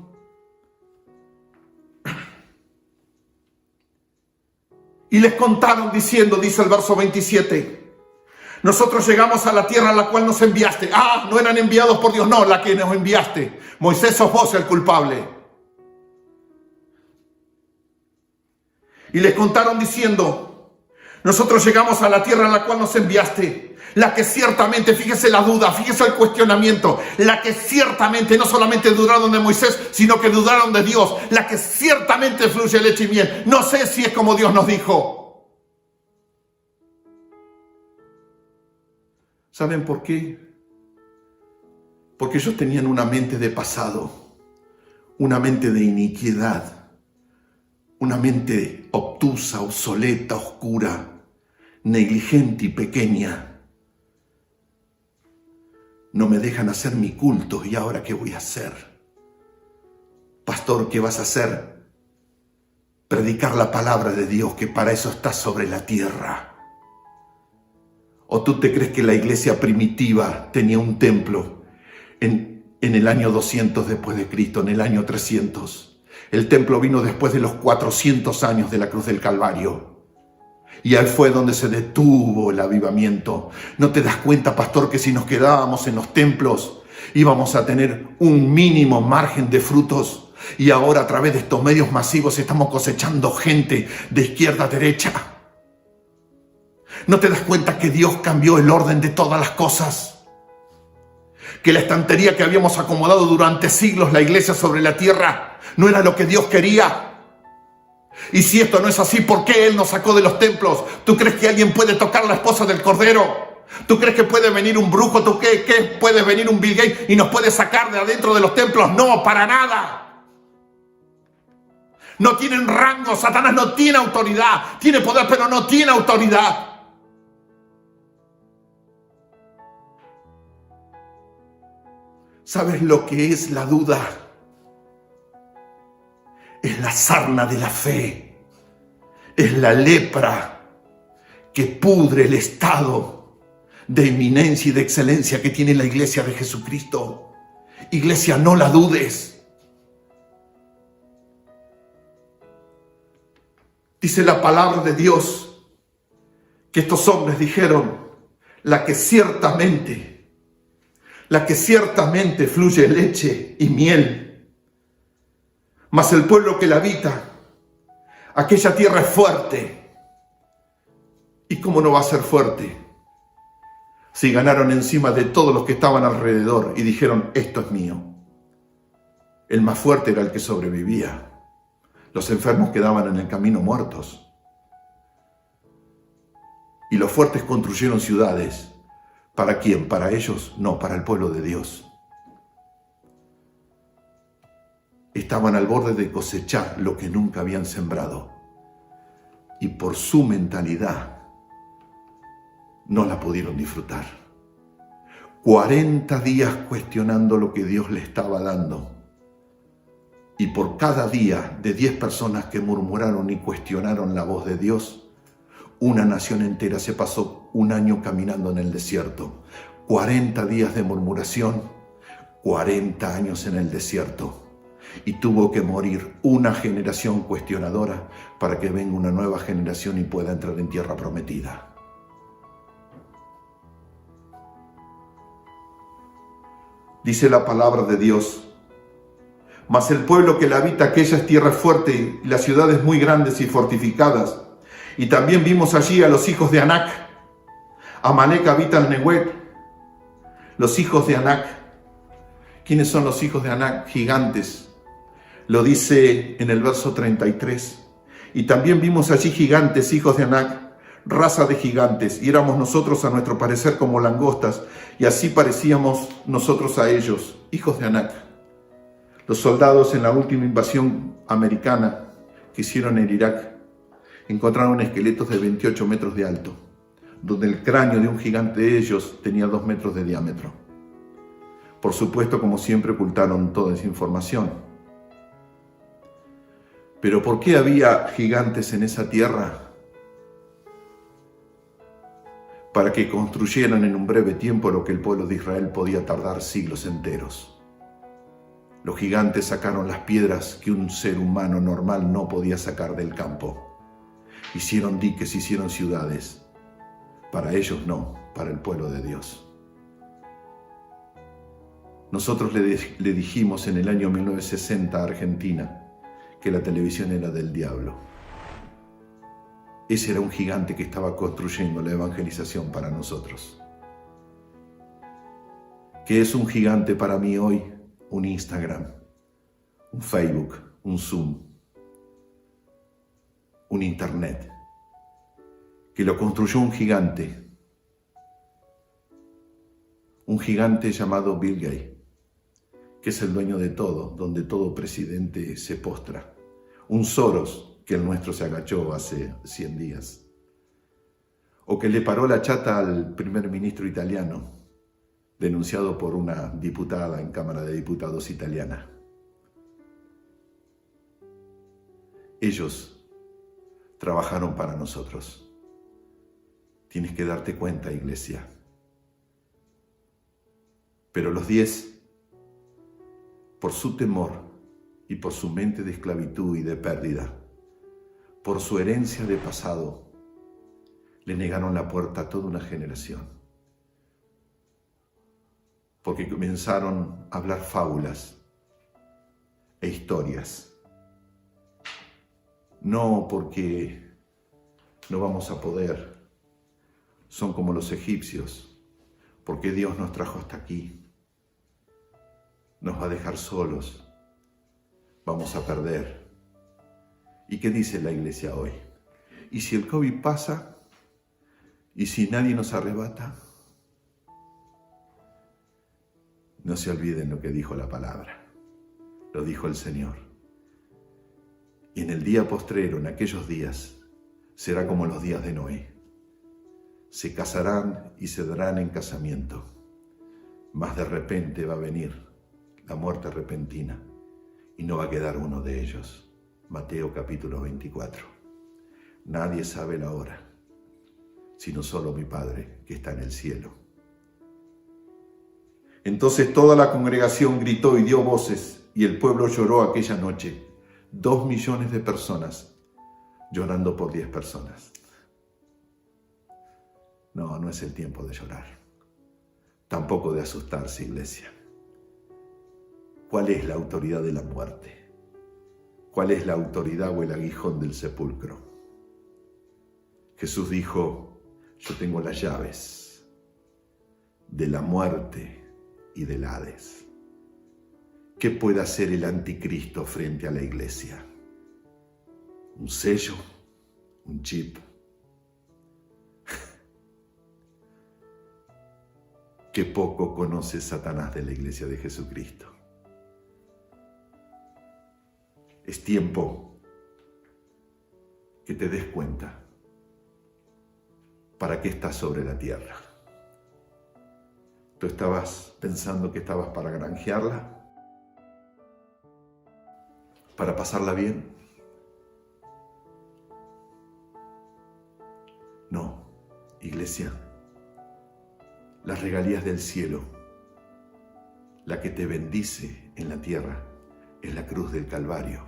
Y les contaron diciendo, dice el verso 27, nosotros llegamos a la tierra a la cual nos enviaste. Ah, no eran enviados por Dios, no, la que nos enviaste. Moisés, sos vos el culpable. Y les contaron diciendo, nosotros llegamos a la tierra a la cual nos enviaste, la que ciertamente, fíjese la duda, fíjese el cuestionamiento, la que ciertamente no solamente dudaron de Moisés, sino que dudaron de Dios, la que ciertamente fluye leche y miel. No sé si es como Dios nos dijo. ¿Saben por qué? Porque ellos tenían una mente de pasado, una mente de iniquidad. Una mente obtusa, obsoleta, oscura, negligente y pequeña. No me dejan hacer mi culto, ¿y ahora qué voy a hacer? Pastor, ¿qué vas a hacer? Predicar la palabra de Dios, que para eso estás sobre la tierra. ¿O tú te crees que la iglesia primitiva tenía un templo en el año 200 después de Cristo, en el año 300? El templo vino después de los 400 años de la cruz del Calvario. Y ahí fue donde se detuvo el avivamiento. ¿No te das cuenta, pastor, que si nos quedábamos en los templos íbamos a tener un mínimo margen de frutos? Y ahora a través de estos medios masivos estamos cosechando gente de izquierda a derecha. ¿No te das cuenta que Dios cambió el orden de todas las cosas? Que la estantería que habíamos acomodado durante siglos la iglesia sobre la tierra no era lo que Dios quería. Y si esto no es así, ¿por qué Él nos sacó de los templos? ¿Tú crees que alguien puede tocar la esposa del Cordero? ¿Tú crees que puede venir un brujo? ¿Tú crees que puede venir un Bill Gates y nos puede sacar de adentro de los templos? No, para nada. No tienen rango. Satanás no tiene autoridad. Tiene poder, pero no tiene autoridad. ¿Sabes lo que es la duda? Es la sarna de la fe. Es la lepra que pudre el estado de eminencia y de excelencia que tiene la iglesia de Jesucristo. Iglesia, no la dudes. Dice la palabra de Dios que estos hombres dijeron, la que ciertamente fluye leche y miel. Mas el pueblo que la habita, aquella tierra es fuerte. ¿Y cómo no va a ser fuerte? Si ganaron encima de todos los que estaban alrededor y dijeron, esto es mío. El más fuerte era el que sobrevivía. Los enfermos quedaban en el camino muertos. Y los fuertes construyeron ciudades. ¿Para quién? ¿Para ellos? No, para el pueblo de Dios. Estaban al borde de cosechar lo que nunca habían sembrado. Y por su mentalidad no la pudieron disfrutar. 40 días cuestionando lo que Dios le estaba dando. Y por cada día de 10 personas que murmuraron y cuestionaron la voz de Dios, una nación entera se pasó un año caminando en el desierto. 40 días de murmuración, 40 años en el desierto. Y tuvo que morir una generación cuestionadora para que venga una nueva generación y pueda entrar en tierra prometida. dice la palabra de Dios. Mas el pueblo que la habita, aquella es tierra fuerte, y las ciudades muy grandes y fortificadas. Y también vimos allí a los hijos de Anac. Amalec habita en Neguet. Los hijos de Anac. ¿Quiénes son los hijos de Anac? Gigantes. Lo dice en el verso 33. Y también vimos allí gigantes, hijos de Anac, raza de gigantes, y éramos nosotros a nuestro parecer como langostas, y así parecíamos nosotros a ellos, hijos de Anac. Los soldados en la última invasión americana que hicieron en Irak encontraron esqueletos de 28 metros de alto, donde el cráneo de un gigante de ellos tenía 2 metros de diámetro. Por supuesto, como siempre, ocultaron toda esa información. Pero ¿por qué había gigantes en esa tierra? Para que construyeran en un breve tiempo lo que el pueblo de Israel podía tardar siglos enteros. Los gigantes sacaron las piedras que un ser humano normal no podía sacar del campo. Hicieron diques, hicieron ciudades. Para ellos no, para el pueblo de Dios. Nosotros le dijimos en el año 1960 a Argentina que la televisión era del diablo. Ese era un gigante que estaba construyendo la evangelización para nosotros. ¿Qué es un gigante para mí hoy? Un Instagram, un Facebook, un Zoom, un Internet, que lo construyó un gigante llamado Bill Gates, que es el dueño de todo, donde todo presidente se postra, un Soros, que el nuestro se agachó hace 100 días, o que le paró la chata al primer ministro italiano, denunciado por una diputada en Cámara de Diputados italiana. Ellos trabajaron para nosotros. Tienes que darte cuenta, iglesia. Pero los 10, por su temor y por su mente de esclavitud y de pérdida, por su herencia de pasado, le negaron la puerta a toda una generación. Porque comenzaron a hablar fábulas e historias. No porque no vamos a poder, son como los egipcios, porque Dios nos trajo hasta aquí. Nos va a dejar solos, vamos a perder. ¿Y qué dice la iglesia hoy? ¿Y si el COVID pasa? ¿Y si nadie nos arrebata? No se olviden lo que dijo la palabra, lo dijo el Señor. Y en el día postrero, en aquellos días, será como los días de Noé. Se casarán y se darán en casamiento, mas de repente va a venir la muerte repentina y no va a quedar uno de ellos. Mateo capítulo 24. Nadie sabe la hora, sino solo mi Padre que está en el cielo. Entonces toda la congregación gritó y dio voces, y el pueblo lloró aquella noche. 2 millones de personas llorando por 10 personas. No, no es el tiempo de llorar. Tampoco de asustarse, iglesia. ¿Cuál es la autoridad de la muerte? ¿Cuál es la autoridad o el aguijón del sepulcro? Jesús dijo, yo tengo las llaves de la muerte y del Hades. ¿Qué puede hacer el anticristo frente a la iglesia? ¿Un sello? ¿Un chip? Qué poco conoce Satanás de la iglesia de Jesucristo. Es tiempo que te des cuenta para qué estás sobre la tierra. ¿Tú estabas pensando que estabas para granjearla? ¿Para pasarla bien? No, iglesia. Las regalías del cielo, la que te bendice en la tierra, es la cruz del Calvario.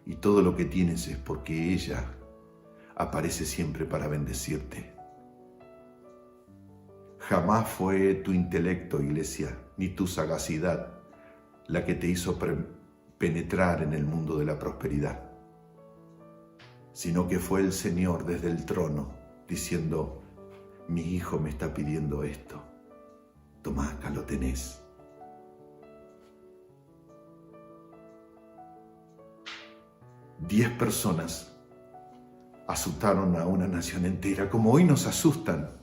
Y todo lo que tienes es porque ella aparece siempre para bendecirte. Jamás fue tu intelecto, iglesia, ni tu sagacidad la que te hizo penetrar en el mundo de la prosperidad, sino que fue el Señor desde el trono diciendo: mi hijo me está pidiendo esto, tomá, acá lo tenés. Diez personas asustaron a una nación entera, como hoy nos asustan.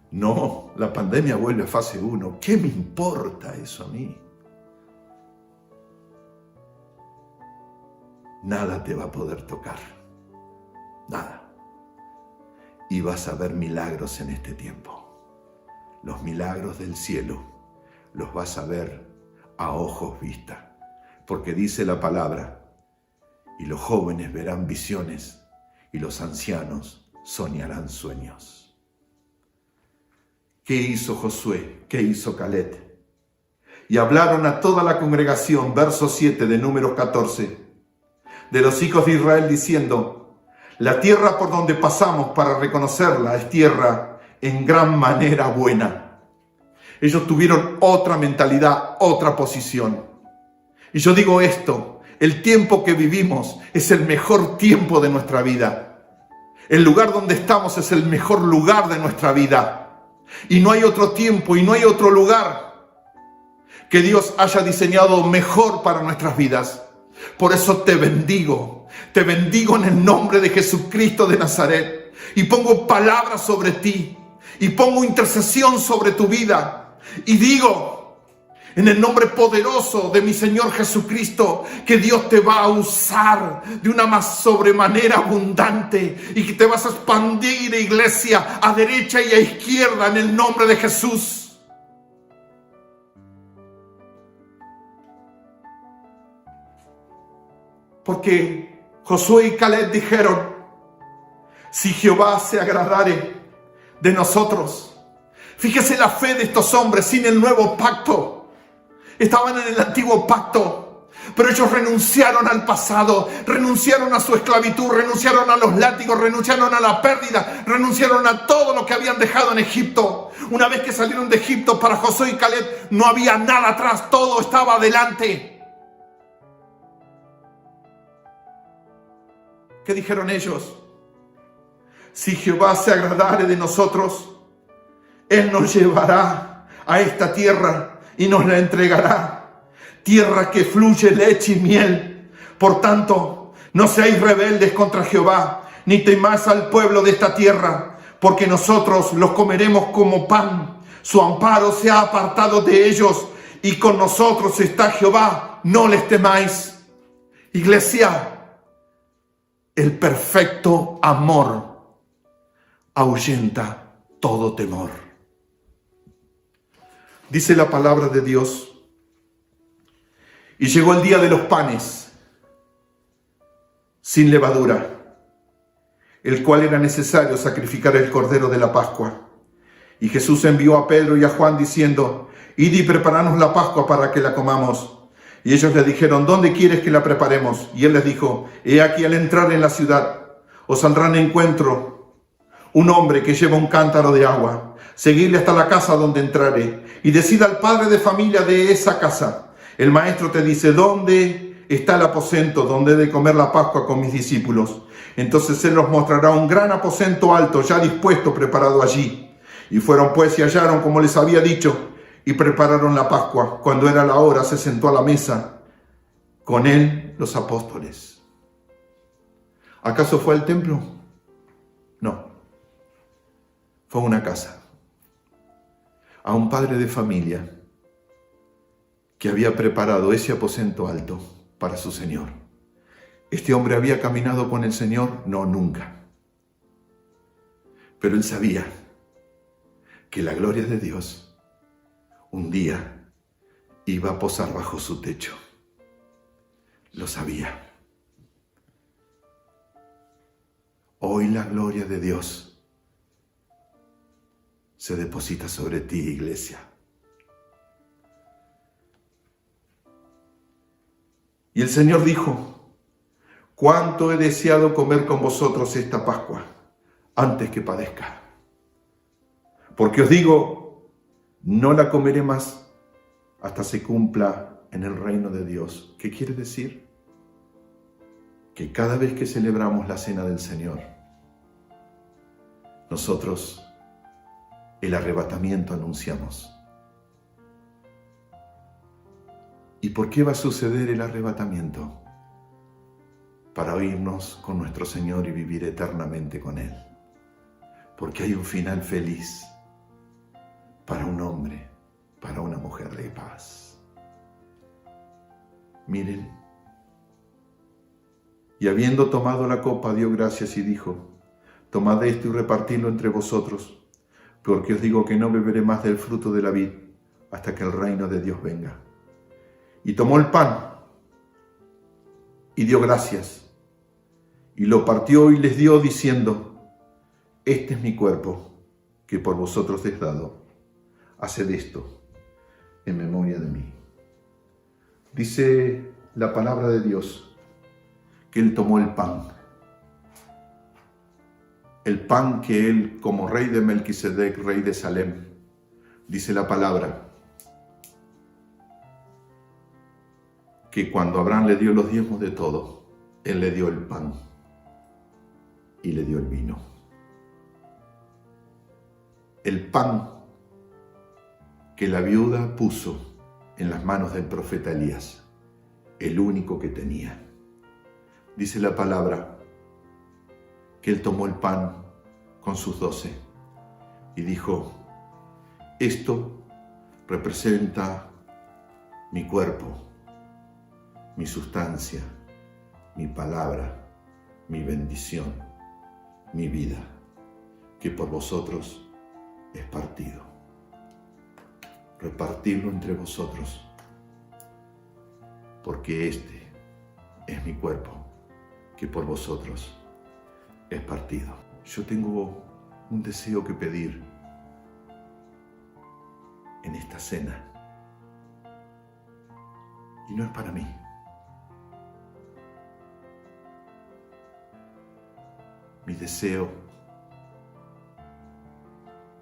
No, la pandemia vuelve a fase 1. ¿Qué me importa eso a mí? Nada te va a poder tocar. Nada. Y vas a ver milagros en este tiempo. Los milagros del cielo los vas a ver a ojos vista. Porque dice la palabra: y los jóvenes verán visiones, y los ancianos soñarán sueños. ¿Qué hizo Josué? ¿Qué hizo Caleb? Y hablaron a toda la congregación, verso 7 de Números 14, de los hijos de Israel, diciendo: la tierra por donde pasamos para reconocerla es tierra en gran manera buena. Ellos tuvieron otra mentalidad, otra posición. Y yo digo esto: el tiempo que vivimos es el mejor tiempo de nuestra vida. El lugar donde estamos es el mejor lugar de nuestra vida. Y no hay otro tiempo y no hay otro lugar que Dios haya diseñado mejor para nuestras vidas. Por eso te bendigo en el nombre de Jesucristo de Nazaret, y pongo palabras sobre ti, y pongo intercesión sobre tu vida, y digo en el nombre poderoso de mi Señor Jesucristo que Dios te va a usar de una más sobremanera abundante, y que te vas a expandir, iglesia, a derecha y a izquierda en el nombre de Jesús. Porque Josué y Caleb dijeron: si Jehová se agradare de nosotros. Fíjese la fe de estos hombres sin el nuevo pacto. Estaban en el antiguo pacto, pero ellos renunciaron al pasado, renunciaron a su esclavitud, renunciaron a los látigos, renunciaron a la pérdida, renunciaron a todo lo que habían dejado en Egipto. Una vez que salieron de Egipto, para Josué y Caleb no había nada atrás, todo estaba adelante. ¿Qué dijeron ellos? Si Jehová se agradare de nosotros, Él nos llevará a esta tierra y nos la entregará, tierra que fluye leche y miel. Por tanto, no seáis rebeldes contra Jehová, ni temáis al pueblo de esta tierra, porque nosotros los comeremos como pan. Su amparo se ha apartado de ellos, y con nosotros está Jehová, no les temáis. Iglesia, el perfecto amor ahuyenta todo temor. Dice la palabra de Dios: y llegó el día de los panes sin levadura, el cual era necesario sacrificar el cordero de la Pascua. Y Jesús envió a Pedro y a Juan diciendo: id y preparanos la Pascua para que la comamos. Y ellos le dijeron: ¿dónde quieres que la preparemos? Y él les dijo: he aquí, al entrar en la ciudad, os saldrá en encuentro un hombre que lleva un cántaro de agua. Seguidle hasta la casa donde entrare, y decid al padre de familia de esa casa: el maestro te dice, ¿dónde está el aposento donde he de comer la Pascua con mis discípulos? Entonces él los mostrará un gran aposento alto, ya dispuesto, preparado allí. Y fueron pues y hallaron como les había dicho, y prepararon la Pascua. Cuando era la hora, se sentó a la mesa con él los apóstoles. ¿Acaso fue el templo? No. Fue una casa. A un padre de familia que había preparado ese aposento alto para su Señor. ¿Este hombre había caminado con el Señor? No, nunca. Pero él sabía que la gloria de Dios un día iba a posar bajo su techo. Lo sabía. Hoy la gloria de Dios se deposita sobre ti, iglesia. Y el Señor dijo: cuánto he deseado comer con vosotros esta Pascua antes que padezca, Porque os digo, no la comeré más hasta se cumpla en el reino de Dios. ¿Qué quiere decir? Que cada vez que celebramos la cena del Señor, nosotros el arrebatamiento anunciamos. ¿Y por qué va a suceder el arrebatamiento? Para irnos con nuestro Señor y vivir eternamente con Él. Porque hay un final feliz para un hombre, para una mujer de paz. Miren, y habiendo tomado la copa, dio gracias y dijo: tomad esto y repartidlo entre vosotros, porque os digo que no beberé más del fruto de la vid hasta que el reino de Dios venga. Y tomó el pan y dio gracias, y lo partió y les dio diciendo: este es mi cuerpo, que por vosotros es dado. Haced esto en memoria de mí. Dice la palabra de Dios que Él tomó el pan que Él, como rey de Melquisedec, rey de Salem, dice la palabra que cuando Abraham le dio los diezmos de todo, Él le dio el pan y le dio el vino. El pan que la viuda puso en las manos del profeta Elías, el único que tenía. Dice la palabra que Él tomó el pan con sus 12 y dijo: esto representa mi cuerpo, mi sustancia, mi palabra, mi bendición, mi vida, que por vosotros es partido. Repartirlo entre vosotros, porque este es mi cuerpo, que por vosotros es partido. Yo tengo un deseo que pedir en esta cena, y no es para mí. Mi deseo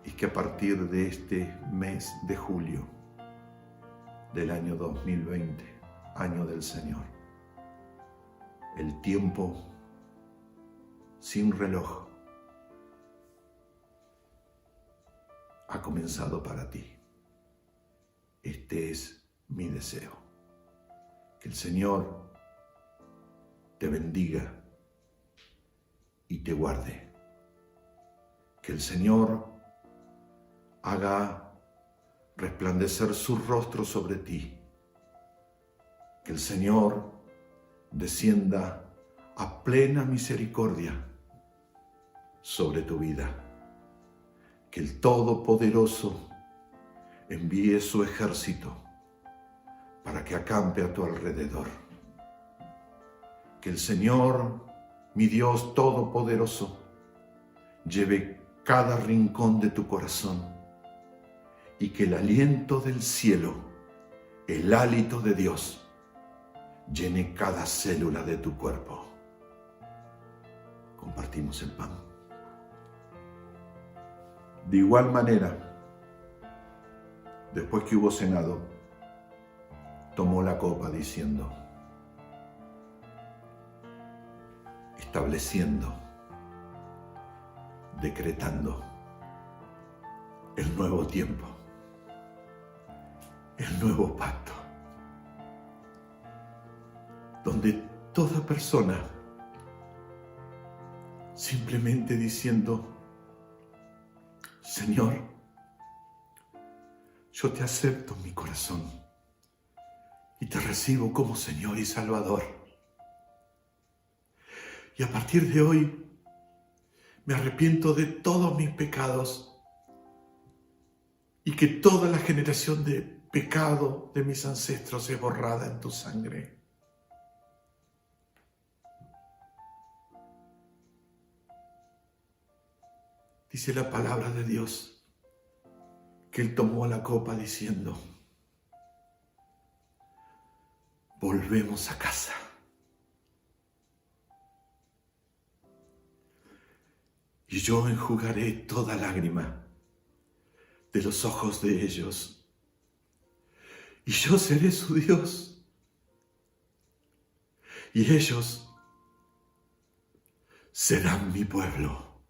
es que a partir de este mes de julio del año 2020, año del Señor, el tiempo sin reloj ha comenzado para ti. Este es mi deseo. Que el Señor te bendiga y te guarde. Que el Señor haga resplandecer su rostro sobre ti. Que el Señor descienda a plena misericordia sobre tu vida. Que el Todopoderoso envíe su ejército para que acampe a tu alrededor. Que el Señor, mi Dios Todopoderoso, lleve cada rincón de tu corazón y que el aliento del cielo, el hálito de Dios, llene cada célula de tu cuerpo. Compartimos el pan. De igual manera, después que hubo cenado, tomó la copa diciendo, estableciendo, decretando el nuevo tiempo, el nuevo pacto, donde toda persona, simplemente diciendo, Señor, yo te acepto en mi corazón y te recibo como Señor y Salvador. Y a partir de hoy me arrepiento de todos mis pecados y que toda la generación de pecado de mis ancestros es borrada en tu sangre. Dice la palabra de Dios que Él tomó la copa diciendo, volvemos a casa. Y yo enjugaré toda lágrima de los ojos de ellos, y yo seré su Dios, y ellos serán mi pueblo.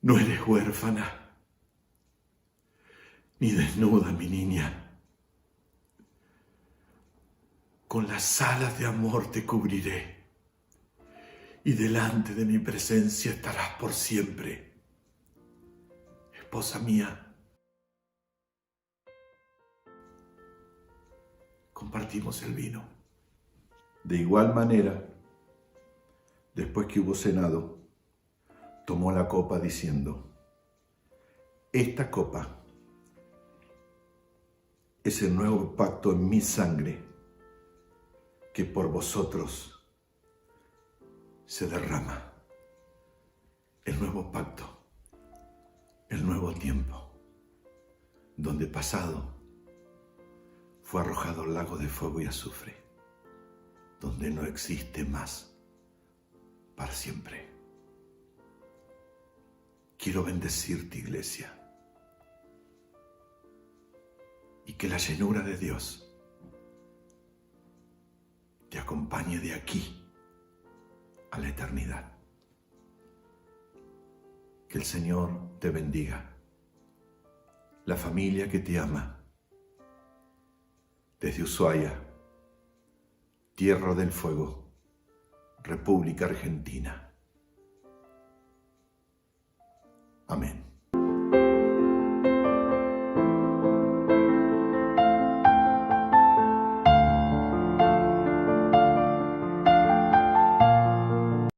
No eres huérfana, ni desnuda, mi niña. Con las alas de amor te cubriré, y delante de mi presencia estarás por siempre. Esposa mía, compartimos el vino. De igual manera, después que hubo cenado, tomó la copa diciendo: esta copa es el nuevo pacto en mi sangre, que por vosotros se derrama. El nuevo pacto, el nuevo tiempo, donde pasado fue arrojado al lago de fuego y azufre, donde no existe más para siempre. Quiero bendecirte, iglesia, y que la llenura de Dios te acompañe de aquí a la eternidad. Que el Señor te bendiga, la familia que te ama, desde Ushuaia, Tierra del Fuego, República Argentina. Amén.